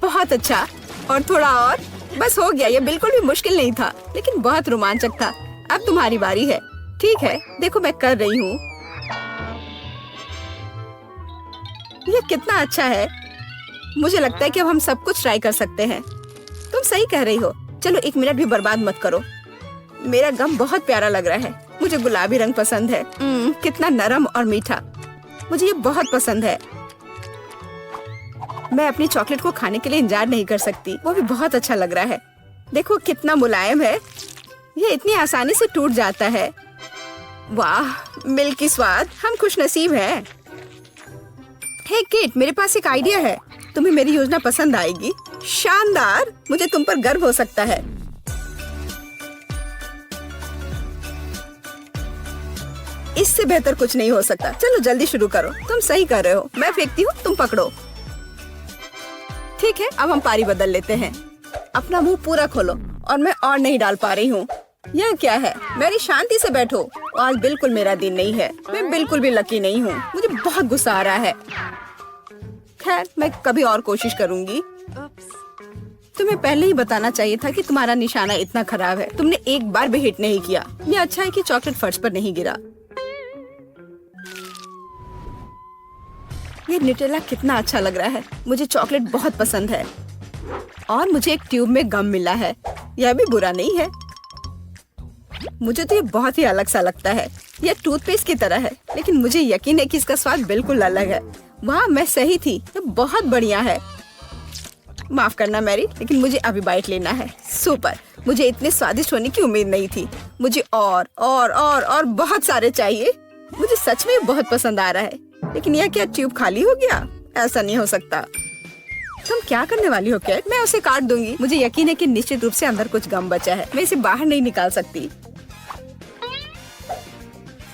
Speaker 1: बहुत अच्छा, और थोड़ा और। बस हो गया। ये बिल्कुल भी मुश्किल नहीं था, लेकिन बहुत रोमांचक था। अब तुम्हारी बारी है। ठीक है, देखो मैं कर रही हूँ। ये कितना अच्छा है। मुझे लगता है कि अब हम सब कुछ ट्राई कर सकते हैं। तुम सही कह रही हो। चलो 1 मिनट भी बर्बाद मत करो। मेरा गम बहुत प्यारा लग रहा है। मुझे गुलाबी रंग पसंद है। कितना नरम और मीठा। मुझे ये बहुत पसंद है। मैं अपनी चॉकलेट को खाने के लिए इंतजार नहीं कर सकती। वो भी बहुत अच्छा लग रहा है। देखो कितना मुलायम है। ये इतनी आसानी से टूट जाता है। वाह, मिल्की स्वाद। हम खुशनसीब हैं। हे किट, मेरे पास एक आइडिया है। तुम्हें मेरी योजना पसंद आएगी। शानदार, मुझे तुम पर गर्व हो सकता है। इससे बेहतर कुछ नहीं हो सकता। चलो जल्दी शुरू करो। तुम सही कर रहे हो। मैं फेंकती हूँ, तुम पकड़ो। ठीक है, अब हम पारी बदल लेते हैं। अपना मुंह पूरा खोलो। और मैं और नहीं डाल पा रही हूँ। यह क्या है? मेरी शांति से बैठो। आज बिल्कुल मेरा दिन नहीं है। मैं बिल्कुल भी लकी नहीं हूँ। मुझे बहुत गुस्सा आ रहा है। खैर, मैं कभी और कोशिश करूँगी। तुम्हें पहले ही बताना चाहिए था कि तुम्हारा निशाना इतना खराब है। तुमने एक बार भी हिट नहीं किया। ये अच्छा है कि चॉकलेट फर्श पर नहीं गिरा। ये न्यूटेला कितना अच्छा लग रहा है। मुझे चॉकलेट बहुत पसंद है। और मुझे एक ट्यूब में गम मिला है। यह भी बुरा नहीं है। मुझे तो ये बहुत ही अलग सा लगता है। यह टूथपेस्ट की तरह है, लेकिन मुझे यकीन है कि इसका स्वाद बिल्कुल अलग है। वाह, मैं सही थी। ये बहुत बढ़िया है। माफ करना मैरी, लेकिन मुझे अभी बाइट लेना है। सुपर, मुझे इतने स्वादिष्ट होने की उम्मीद नहीं थी। मुझे और बहुत सारे चाहिए। मुझे सच में बहुत पसंद आ रहा है। लेकिन यह क्या ट्यूब खाली हो गया? ऐसा नहीं हो सकता। तुम क्या करने वाली हो कैट? मैं उसे काट दूंगी। मुझे यकीन है कि निश्चित रूप से अंदर कुछ गम बचा है। मैं इसे बाहर नहीं निकाल सकती।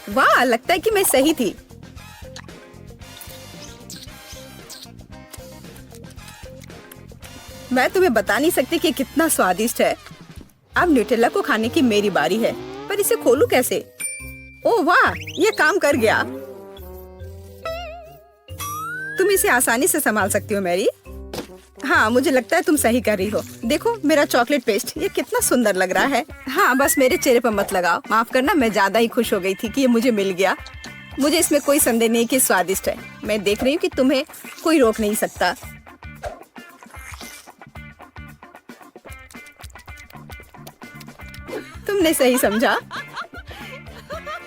Speaker 1: वाह, लगता है कि मैं सही थी। मैं तुम्हें बता नहीं सकती कि कितना स्वादिष्ट है। अब न्यूटेला को खाने की मेरी बारी है, पर इसे खोलूं कैसे? ओह वाह, ये काम कर गया। तुम इसे आसानी से संभाल सकती हो मैरी। हाँ, मुझे लगता है तुम सही कर रही हो। देखो मेरा चॉकलेट पेस्ट, ये कितना सुंदर लग रहा है। हाँ, बस मेरे चेहरे पर मत लगाओ। माफ करना, मैं ज्यादा ही खुश हो गई थी कि ये मुझे मिल गया। मुझे इसमें कोई संदेह नहीं कि स्वादिष्ट है। मैं देख रही हूँ कि तुम्हें कोई रोक नहीं सकता। तुमने सही समझा।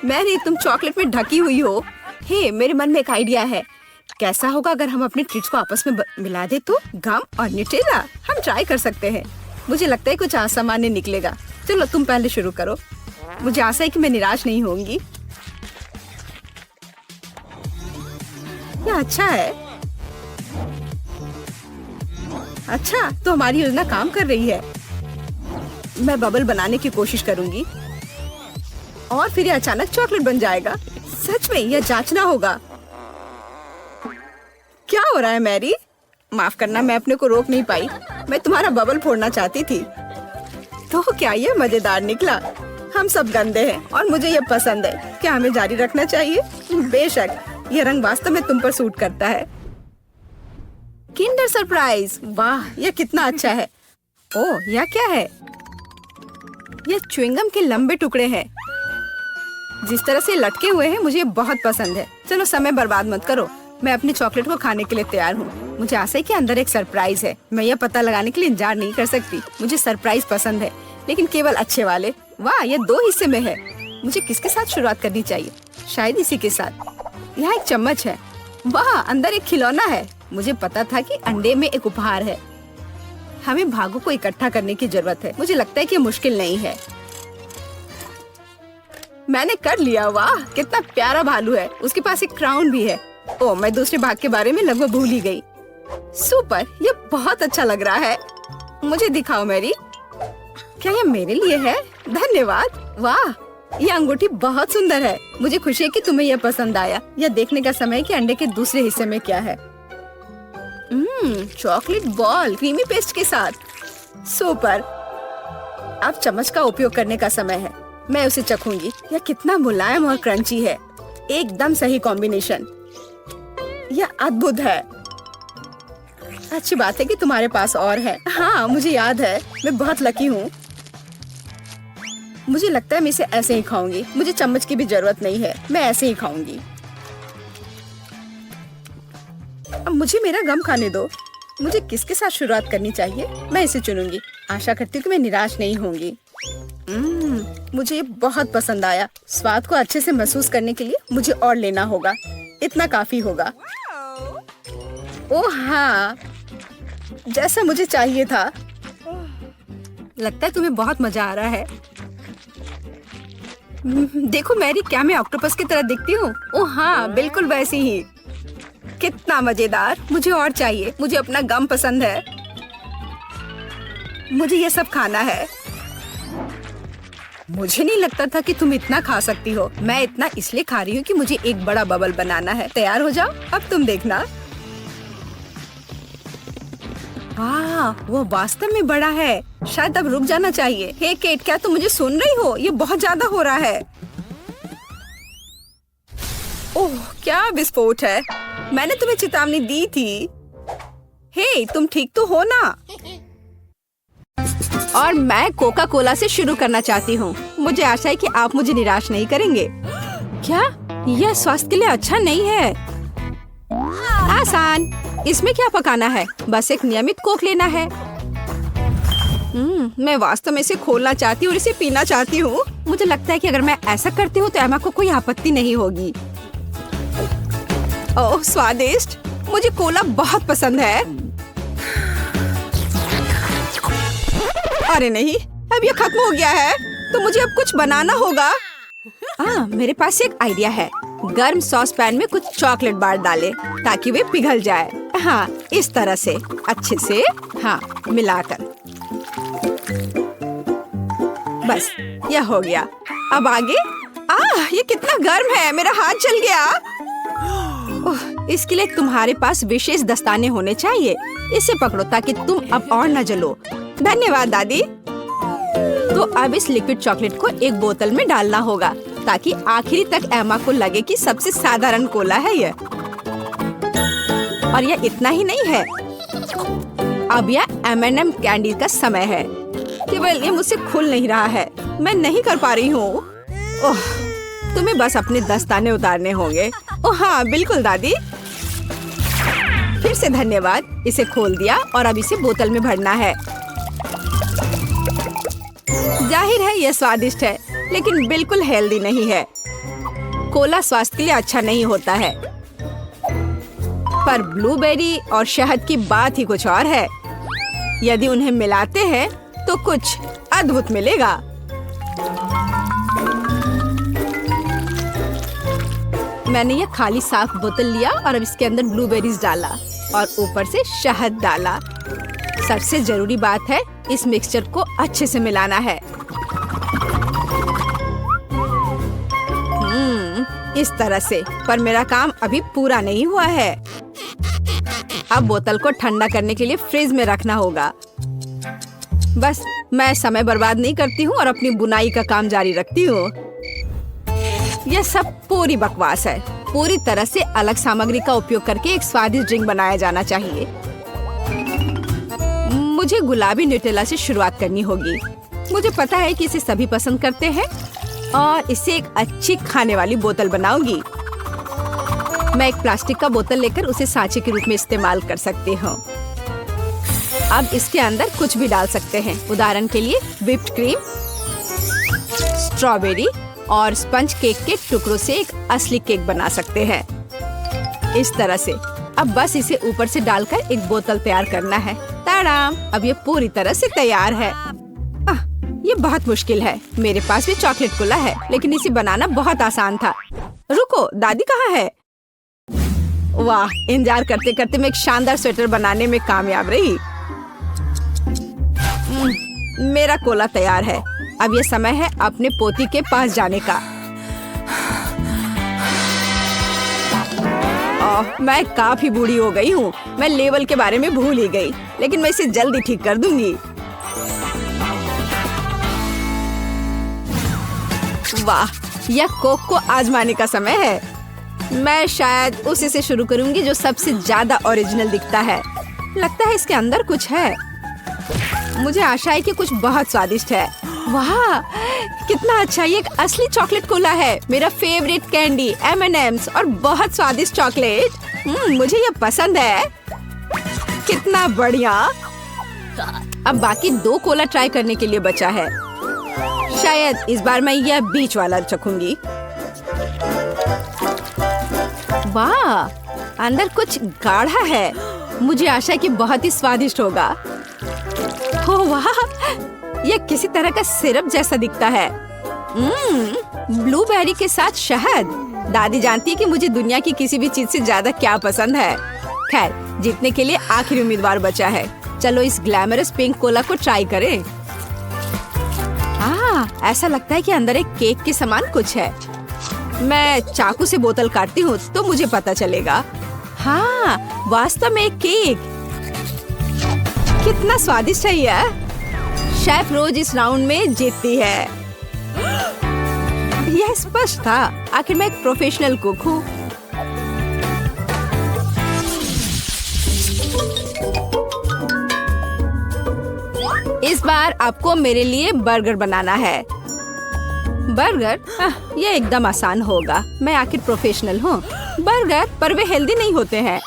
Speaker 1: मैरी, तुम चॉकलेट में ढकी हुई हो। हे, मेरे मन में एक आइडिया है। कैसा होगा अगर हम अपने ट्रीट्स को आपस में मिला दे तो? गम और न्यूटेला, हम ट्राई कर सकते हैं। मुझे लगता है कुछ असामान्य निकलेगा। चलो तुम पहले शुरू करो। मुझे आशा है कि मैं निराश नहीं होंगी। यह अच्छा है। अच्छा, तो हमारी योजना काम कर रही है। मैं बबल बनाने की कोशिश करूंगी और फिर ये अचानक चॉकलेट बन जाएगा। सच में यह जांचना होगा। क्या हो रहा है मैरी? माफ करना, मैं अपने को रोक नहीं पाई। मैं तुम्हारा बबल फोड़ना चाहती थी। तो क्या ये मजेदार निकला? हम सब गंदे हैं और मुझे ये पसंद है। क्या हमें जारी रखना चाहिए? बेशक, ये रंग वास्तव में तुम पर सूट करता है। Kinder surprise. वाह, यह कितना अच्छा है। ओह, यह क्या है? यह च्युइंगम के लंबे टुकड़े हैं। जिस तरह से लटके हुए हैं, मुझे बहुत पसंद है। चलो समय बर्बाद मत करो। मैं अपनी चॉकलेट को खाने के लिए तैयार हूँ। मुझे आशा है कि अंदर एक सरप्राइज है। मैं यह पता लगाने के लिए इंतजार नहीं कर सकती। मुझे सरप्राइज पसंद है, लेकिन केवल अच्छे वाले। वाह, यह 2 हिस्से में है। मुझे किसके साथ शुरुआत करनी चाहिए? शायद इसी के साथ। यहाँ एक चम्मच है। वाह, अंदर एक खिलौना है। मुझे पता था कि अंडे में एक उपहार है। हमें भागों को इकट्ठा करने की जरूरत है। मुझे लगता है कि मुश्किल नहीं है। मैंने कर लिया। वाह, कितना प्यारा भालू है। उसके पास एक क्राउन भी है। ओह, मैं दूसरे भाग के बारे में लगभग भूल ही गई। सुपर, ये बहुत अच्छा लग रहा है। मुझे दिखाओ मैरी। क्या ये मेरे लिए है? धन्यवाद। वाह, ये अंगूठी बहुत सुंदर है। मुझे खुशी है कि तुम्हें यह पसंद आया। यह देखने का समय है कि अंडे के दूसरे हिस्से में क्या है। चॉकलेट बॉल क्रीमी पेस्ट के साथ। सुपर। अब चम्मच का उपयोग करने का समय है। मैं उसे चखूंगी। यह कितना मुलायम और क्रंची है। एकदम सही कॉम्बिनेशन। यह अद्भुत है। अच्छी बात है कि तुम्हारे पास और है। हाँ, मुझे याद है। मैं बहुत लकी हूँ। मुझे लगता है मैं इसे ऐसे ही खाऊंगी। मुझे चम्मच की भी जरूरत नहीं है। मैं ऐसे ही खाऊंगी। अब मुझे मेरा गम खाने दो। मुझे किसके साथ शुरुआत करनी चाहिए? मैं इसे चुनूंगी। आशा करती हूँ कि मैं निराश नहीं होंगी। मुझे ये बहुत पसंद आया। स्वाद को अच्छे से महसूस करने के लिए मुझे और लेना होगा। इतना काफी होगा। ओह हाँ, जैसा मुझे चाहिए था। लगता है तुम्हें बहुत मजा आ रहा है। देखो मैरी, क्या मैं ऑक्टोपस की तरह दिखती हूँ? ओह हाँ, बिल्कुल वैसी ही। कितना मजेदार। मुझे और चाहिए। मुझे अपना गम पसंद है। मुझे ये सब खाना है। मुझे नहीं लगता था कि तुम इतना खा सकती हो। मैं इतना इसलिए खा रही हूँ कि मुझे एक बड़ा बबल बनाना है। तैयार हो जाओ, अब तुम देखना। वाह, वो वास्तव में बड़ा है। शायद अब रुक जाना चाहिए। हे केट, क्या तुम मुझे सुन रही हो? ये बहुत ज्यादा हो रहा है। ओह, क्या विस्फोट है। मैंने तुम्हें चेतावनी दी थी। हे, तुम ठीक तो हो ना? और मैं कोका कोला से शुरू करना चाहती हूँ। मुझे आशा है कि आप मुझे निराश नहीं करेंगे। क्या यह स्वास्थ्य के लिए अच्छा नहीं है? आसान। इसमें क्या पकाना है? बस एक नियमित कोक लेना है। मैं वास्तव में इसे खोलना चाहती हूँ और इसे पीना चाहती हूँ। मुझे लगता है कि अगर मैं ऐसा करती हूँ तो एमा को कोई आपत्ति नहीं होगी। ओह स्वादिष्ट। मुझे कोला बहुत पसंद है। अरे नहीं, अब ये खत्म हो गया है, तो मुझे अब कुछ बनाना होगा। मेरे पास एक आइडिया है। गर्म सॉस पैन में कुछ चॉकलेट बार डालें ताकि वे पिघल जाए। हाँ, इस तरह से अच्छे से मिलाकर। बस यह हो गया। अब आगे। ये कितना गर्म है, मेरा हाथ जल गया। इसके लिए तुम्हारे पास विशेष दस्ताने होने चाहिए। इसे पकड़ो ताकि तुम अब और न जलो। धन्यवाद दादी। तो अब इस लिक्विड चॉकलेट को एक बोतल में डालना होगा ताकि आखिरी तक एमा को लगे कि सबसे साधारण कोला है यह। और यह इतना ही नहीं है। अब यह M&M कैंडी का समय है। केवल ये मुझसे खुल नहीं रहा है। मैं नहीं कर पा रही हूँ। ओह, तुम्हें बस अपने दस्ताने उतारने होंगे। ओह हाँ, बिल्कुल दादी। फिर से धन्यवाद। इसे खोल दिया और अब इसे बोतल में भरना है। जाहिर है यह स्वादिष्ट है, लेकिन बिल्कुल हेल्दी नहीं है। कोला स्वास्थ्य के लिए अच्छा नहीं होता है, पर ब्लूबेरी और शहद की बात ही कुछ और है। यदि उन्हें मिलाते हैं तो कुछ अद्भुत मिलेगा। मैंने यह खाली साफ बोतल लिया और अब इसके अंदर ब्लूबेरीज डाला और ऊपर से शहद डाला। सबसे जरूरी बात है, इस मिक्सचर को अच्छे से मिलाना है। इस तरह से। पर मेरा काम अभी पूरा नहीं हुआ है। अब बोतल को ठंडा करने के लिए फ्रिज में रखना होगा। बस मैं समय बर्बाद नहीं करती हूँ और अपनी बुनाई का काम जारी रखती हूँ। यह सब पूरी बकवास है। पूरी तरह से अलग सामग्री का उपयोग करके एक स्वादिष्ट ड्रिंक बनाया जाना चाहिए। मुझे गुलाबी न्यूटेला से शुरुआत करनी होगी। मुझे पता है कि इसे सभी पसंद करते हैं और इसे एक अच्छी खाने वाली बोतल बनाऊंगी। मैं एक प्लास्टिक का बोतल लेकर उसे सांचे के रूप में इस्तेमाल कर सकती हूँ। अब इसके अंदर कुछ भी डाल सकते हैं। उदाहरण के लिए व्हिप्ड क्रीम, स्ट्रॉबेरी और स्पंज केक के टुकड़ों से एक असली केक बना सकते हैं। इस तरह से। अब बस इसे ऊपर से डालकर एक बोतल तैयार करना है। ताड़ाम! अब ये पूरी तरह से तैयार है। ये बहुत मुश्किल है। मेरे पास भी चॉकलेट कोला है, लेकिन इसे बनाना बहुत आसान था। रुको, दादी कहाँ है? वाह, इंतजार करते करते मैं एक शानदार स्वेटर बनाने में कामयाब रही। मेरा कोला तैयार है। अब ये समय है अपने पोती के पास जाने का। मैं काफी बूढ़ी हो गई हूँ। मैं लेवल के बारे में भूल ही गई, लेकिन मैं इसे जल्दी ठीक कर दूंगी। वाह, यह कोक को आजमाने का समय है। मैं शायद उसी से शुरू करूंगी जो सबसे ज्यादा ओरिजिनल दिखता है। लगता है इसके अंदर कुछ है। मुझे आशा है कि कुछ बहुत स्वादिष्ट है। वाह, कितना अच्छा! ये एक असली चॉकलेट कोला है। मेरा फेवरेट कैंडी M&M's और बहुत स्वादिष्ट चॉकलेट। मुझे ये पसंद है। कितना बढ़िया! अब बाकी 2 कोला ट्राई करने के लिए बचा है। शायद इस बार मैं यह बीच वाला चखूंगी। वाह, अंदर कुछ गाढ़ा है। मुझे आशा है कि बहुत ही स्वादिष्ट होगा। ओह वाह, यह किसी तरह का सिरप जैसा दिखता है। ब्लूबेरी के साथ शहद। दादी जानती है कि मुझे दुनिया की किसी भी चीज से ज्यादा क्या पसंद है। खैर, जीतने के लिए आखिरी उम्मीदवार बचा है। चलो इस ग्लैमरस पिंक कोला को ट्राई करें। ऐसा लगता है कि अंदर एक केक के समान कुछ है। मैं चाकू से बोतल काटती हूँ तो मुझे पता चलेगा। हाँ, वास्तव में एक केक। कितना स्वादिष्ट है यह। शेफ रोज इस राउंड में जीतती है। यह स्पष्ट था। आखिर मैं एक प्रोफेशनल कुक हूँ। इस बार आपको मेरे लिए बर्गर बनाना है। बर्गर? ये एकदम आसान होगा। मैं आखिर प्रोफेशनल हूँ। बर्गर पर वे हेल्दी नहीं होते हैं।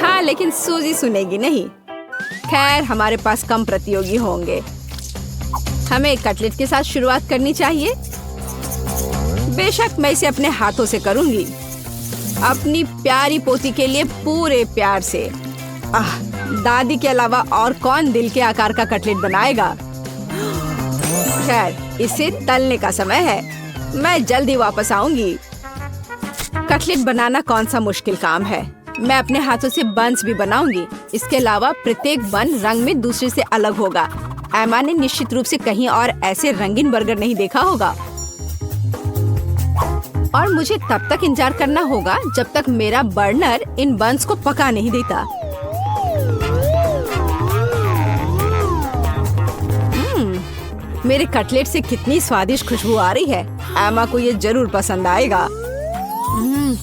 Speaker 1: हाँ, लेकिन सूजी सुनेगी नहीं। खैर, हमारे पास कम प्रतियोगी होंगे। हमें कटलेट के साथ शुरुआत करनी चाहिए। बेशक मैं इसे अपने हाथों से करूंगी, अपनी प्यारी पोती के लिए पूरे प्यार से। दादी के अलावा और कौन दिल के आकार का कटलेट बनाएगा। खैर, इसे तलने का समय है। मैं जल्दी वापस आऊंगी। कटलेट बनाना कौन सा मुश्किल काम है। मैं अपने हाथों से बन्स भी बनाऊंगी। इसके अलावा प्रत्येक बन रंग में दूसरे से अलग होगा। एमा ने निश्चित रूप से कहीं और ऐसे रंगीन बर्गर नहीं देखा होगा। और मुझे तब तक इंतजार करना होगा जब तक मेरा बर्नर इन बन्स को पका नहीं देता। मेरे कटलेट से कितनी स्वादिष्ट खुशबू आ रही है। एमा को ये जरूर पसंद आएगा।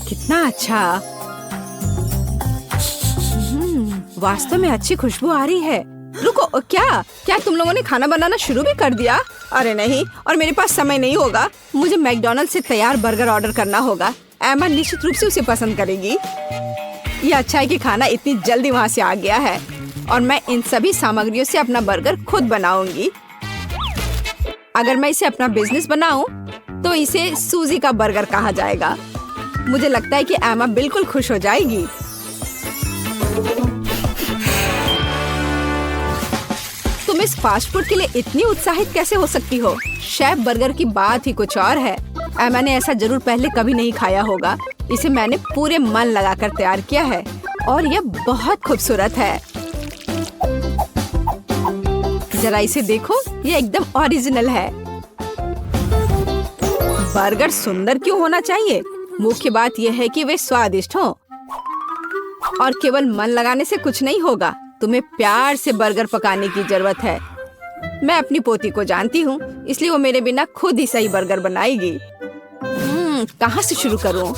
Speaker 1: कितना अच्छा। वास्तव में अच्छी खुशबू आ रही है। रुको, क्या तुम लोगों ने खाना बनाना शुरू भी कर दिया? अरे नहीं, और मेरे पास समय नहीं होगा। मुझे मैकडॉनल्ड से तैयार बर्गर ऑर्डर करना होगा। एमा निश्चित रूप से उसे पसंद करेगी। ये अच्छा है कि खाना इतनी जल्दी वहाँ से आ गया है और मैं इन सभी सामग्रियों से अपना बर्गर खुद बनाऊंगी। अगर मैं इसे अपना बिजनेस बनाऊं तो इसे सूजी का बर्गर कहा जाएगा। मुझे लगता है कि एमा बिल्कुल खुश हो जाएगी। तुम इस फास्ट फूड के लिए इतनी उत्साहित कैसे हो सकती हो? शेफ बर्गर की बात ही कुछ और है। एमा ने ऐसा जरूर पहले कभी नहीं खाया होगा। इसे मैंने पूरे मन लगाकर तैयार किया है और यह बहुत खूबसूरत है। जरा इसे देखो, ये एकदम ओरिजिनल है। बर्गर सुंदर क्यों होना चाहिए? मुख्य बात यह है कि वे स्वादिष्ट हों। और केवल मन लगाने से कुछ नहीं होगा। तुम्हें प्यार से बर्गर पकाने की जरूरत है। मैं अपनी पोती को जानती हूँ, इसलिए वो मेरे बिना खुद ही सही बर्गर बनाएगी। कहाँ से शुरू करूँ?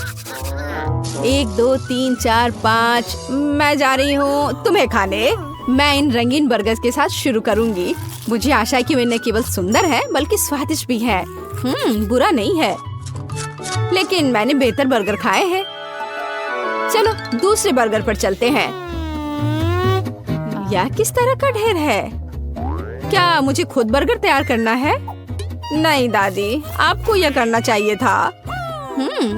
Speaker 1: 1 2 3 4 5। मैं जा रही हूँ तुम्हें खाने। मैं इन रंगीन बर्गर्स के साथ शुरू करूंगी। मुझे आशा है कि वे न केवल सुंदर है बल्कि स्वादिष्ट भी है। बुरा नहीं है, लेकिन मैंने बेहतर बर्गर खाए हैं। चलो दूसरे बर्गर पर चलते हैं। यह किस तरह का ढेर है? क्या मुझे खुद बर्गर तैयार करना है? नहीं दादी, आपको यह करना चाहिए था।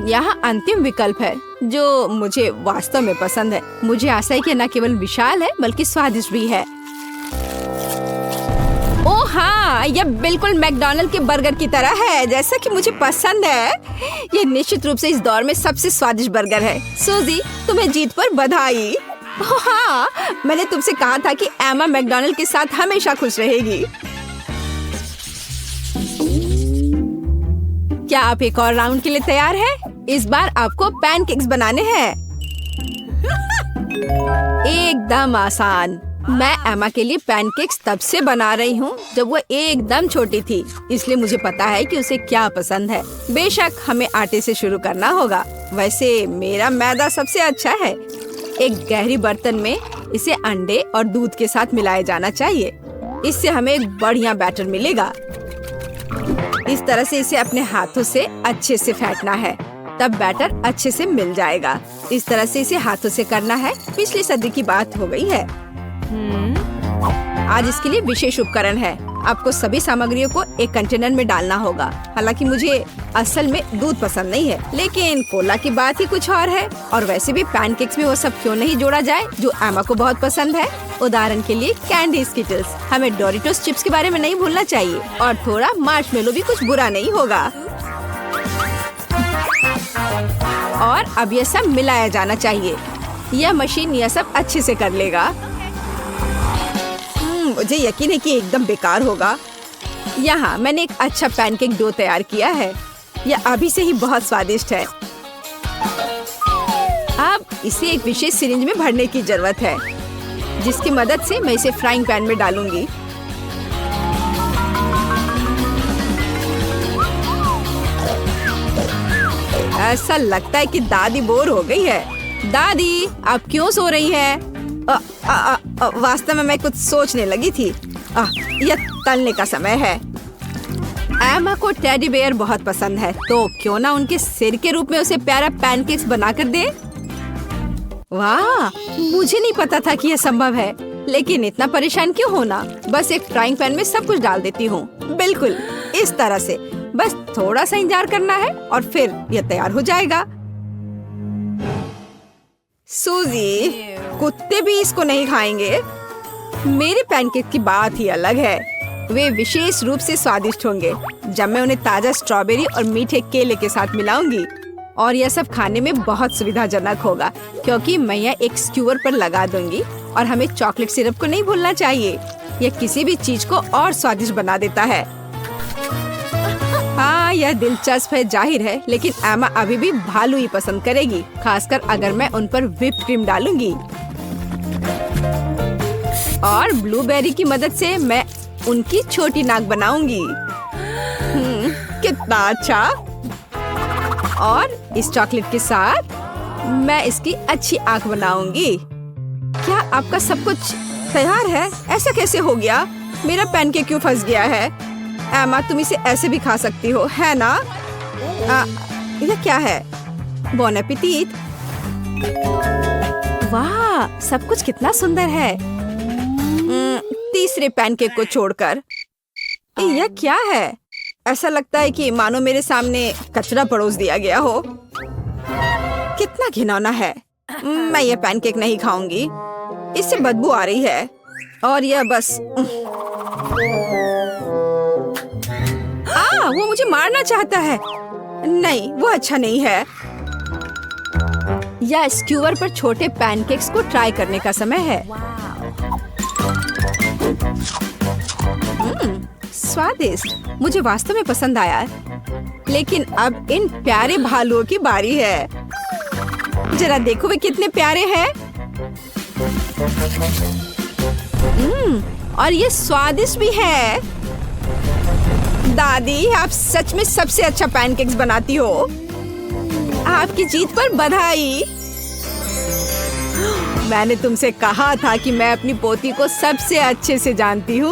Speaker 1: यहाँ अंतिम विकल्प है जो मुझे वास्तव में पसंद है। मुझे आशा है कि न केवल विशाल है बल्कि स्वादिष्ट भी है। ओह हाँ, यह बिल्कुल मैकडॉनल्ड के बर्गर की तरह है जैसा कि मुझे पसंद है। ये निश्चित रूप से इस दौर में सबसे स्वादिष्ट बर्गर है। सूजी, तुम्हें जीत पर बधाई। ओह हाँ, मैंने तुमसे कहा था कि एमा मैकडॉनल्ड के साथ हमेशा खुश रहेगी। क्या आप एक और राउंड के लिए तैयार हैं? इस बार आपको पैनकेक्स बनाने हैं। एकदम आसान। मैं एमा के लिए पैनकेक्स तब से बना रही हूँ जब वो एकदम छोटी थी, इसलिए मुझे पता है कि उसे क्या पसंद है। बेशक हमें आटे से शुरू करना होगा। वैसे मेरा मैदा सबसे अच्छा है। एक गहरी बर्तन में इसे अंडे और दूध के साथ मिलाया जाना चाहिए। इससे हमें एक बढ़िया बैटर मिलेगा। इस तरह से इसे अपने हाथों से अच्छे से फेंटना है, तब बैटर अच्छे से मिल जाएगा। इस तरह से इसे हाथों से करना है। पिछली सदी की बात हो गई है। आज इसके लिए विशेष उपकरण है। आपको सभी सामग्रियों को एक कंटेनर में डालना होगा। हालांकि मुझे असल में दूध पसंद नहीं है, लेकिन कोला की बात ही कुछ और है। और वैसे भी पैनकेक्स में वो सब क्यों नहीं जोड़ा जाए जो एमा को बहुत पसंद है। उदाहरण के लिए कैंडी स्किटल्स। हमें डोरिटोस चिप्स के बारे में नहीं भूलना चाहिए, और थोड़ा मार्शमेलो भी कुछ बुरा नहीं होगा। और अब यह सब मिलाया जाना चाहिए। यह मशीन यह सब अच्छे से कर लेगा। मुझे यकीन है कि एकदम बेकार होगा। यहाँ मैंने एक अच्छा पैनकेक डो तैयार किया है। यह अभी से ही बहुत स्वादिष्ट है। अब इसे एक विशेष सिरिंज में भरने की जरूरत है, जिसकी मदद से मैं इसे फ्राइंग पैन में डालूंगी। ऐसा लगता है कि दादी बोर हो गई है। दादी, आप क्यों सो रही हैं? वास्तव में मैं कुछ सोचने लगी थी। यह तलने का समय है। एमा को टेडी बेयर बहुत पसंद है, तो क्यों ना उनके सिर के रूप में उसे प्यारा पैनकेक्स बनाकर दे। वाह, मुझे नहीं पता था कि यह संभव है, लेकिन इतना परेशान क्यों होना। बस एक फ्राइंग पैन में सब कुछ डाल देती हूँ, बिल्कुल इस तरह से। बस थोड़ा सा इंतजार करना है और फिर यह तैयार हो जाएगा। सूजी, कुत्ते भी इसको नहीं खाएंगे। मेरे पैनकेक की बात ही अलग है। वे विशेष रूप से स्वादिष्ट होंगे जब मैं उन्हें ताजा स्ट्रॉबेरी और मीठे केले के साथ मिलाऊंगी। और यह सब खाने में बहुत सुविधाजनक होगा, क्योंकि मैं यह एक स्क्यूअर पर लगा दूंगी। और हमें चॉकलेट सिरप को नहीं भूलना चाहिए। यह किसी भी चीज को और स्वादिष्ट बना देता है। हाँ, यह दिलचस्प है जाहिर है, लेकिन एमा अभी भी भालू ही पसंद करेगी, खासकर अगर मैं उन पर व्हिप्ड क्रीम डालूंगी। और ब्लूबेरी की मदद से मैं उनकी छोटी नाक बनाऊंगी। कितना अच्छा। और इस चॉकलेट के साथ मैं इसकी अच्छी आंख बनाऊंगी। क्या आपका सब कुछ तैयार है? ऐसा कैसे हो गया? मेरा पैनकेक क्यों फंस गया है? एमा, तुम इसे ऐसे भी खा सकती हो, है ना? यह क्या है? बॉन एपेटिट। वाह, सब कुछ कितना सुंदर है। तीसरे पैनकेक को छोड़कर। यह क्या है? ऐसा लगता है कि मानो मेरे सामने कचरा परोस दिया गया हो। कितना घिनौना है। मैं यह पैनकेक नहीं खाऊंगी, इससे बदबू आ रही है। और यह बस वो मुझे मारना चाहता है। नहीं, वो अच्छा नहीं है। या स्क्यूअर पर छोटे पैनकेक्स को ट्राई करने का समय है। स्वादिष्ट, मुझे वास्तव में पसंद आया। लेकिन अब इन प्यारे भालुओं की बारी है। जरा देखो वे कितने प्यारे हैं। और ये स्वादिष्ट भी है। दादी, आप सच में सबसे अच्छा पैनकेक्स बनाती हो। आपकी जीत पर बधाई। मैंने तुमसे कहा था कि मैं अपनी पोती को सबसे अच्छे से जानती हूँ।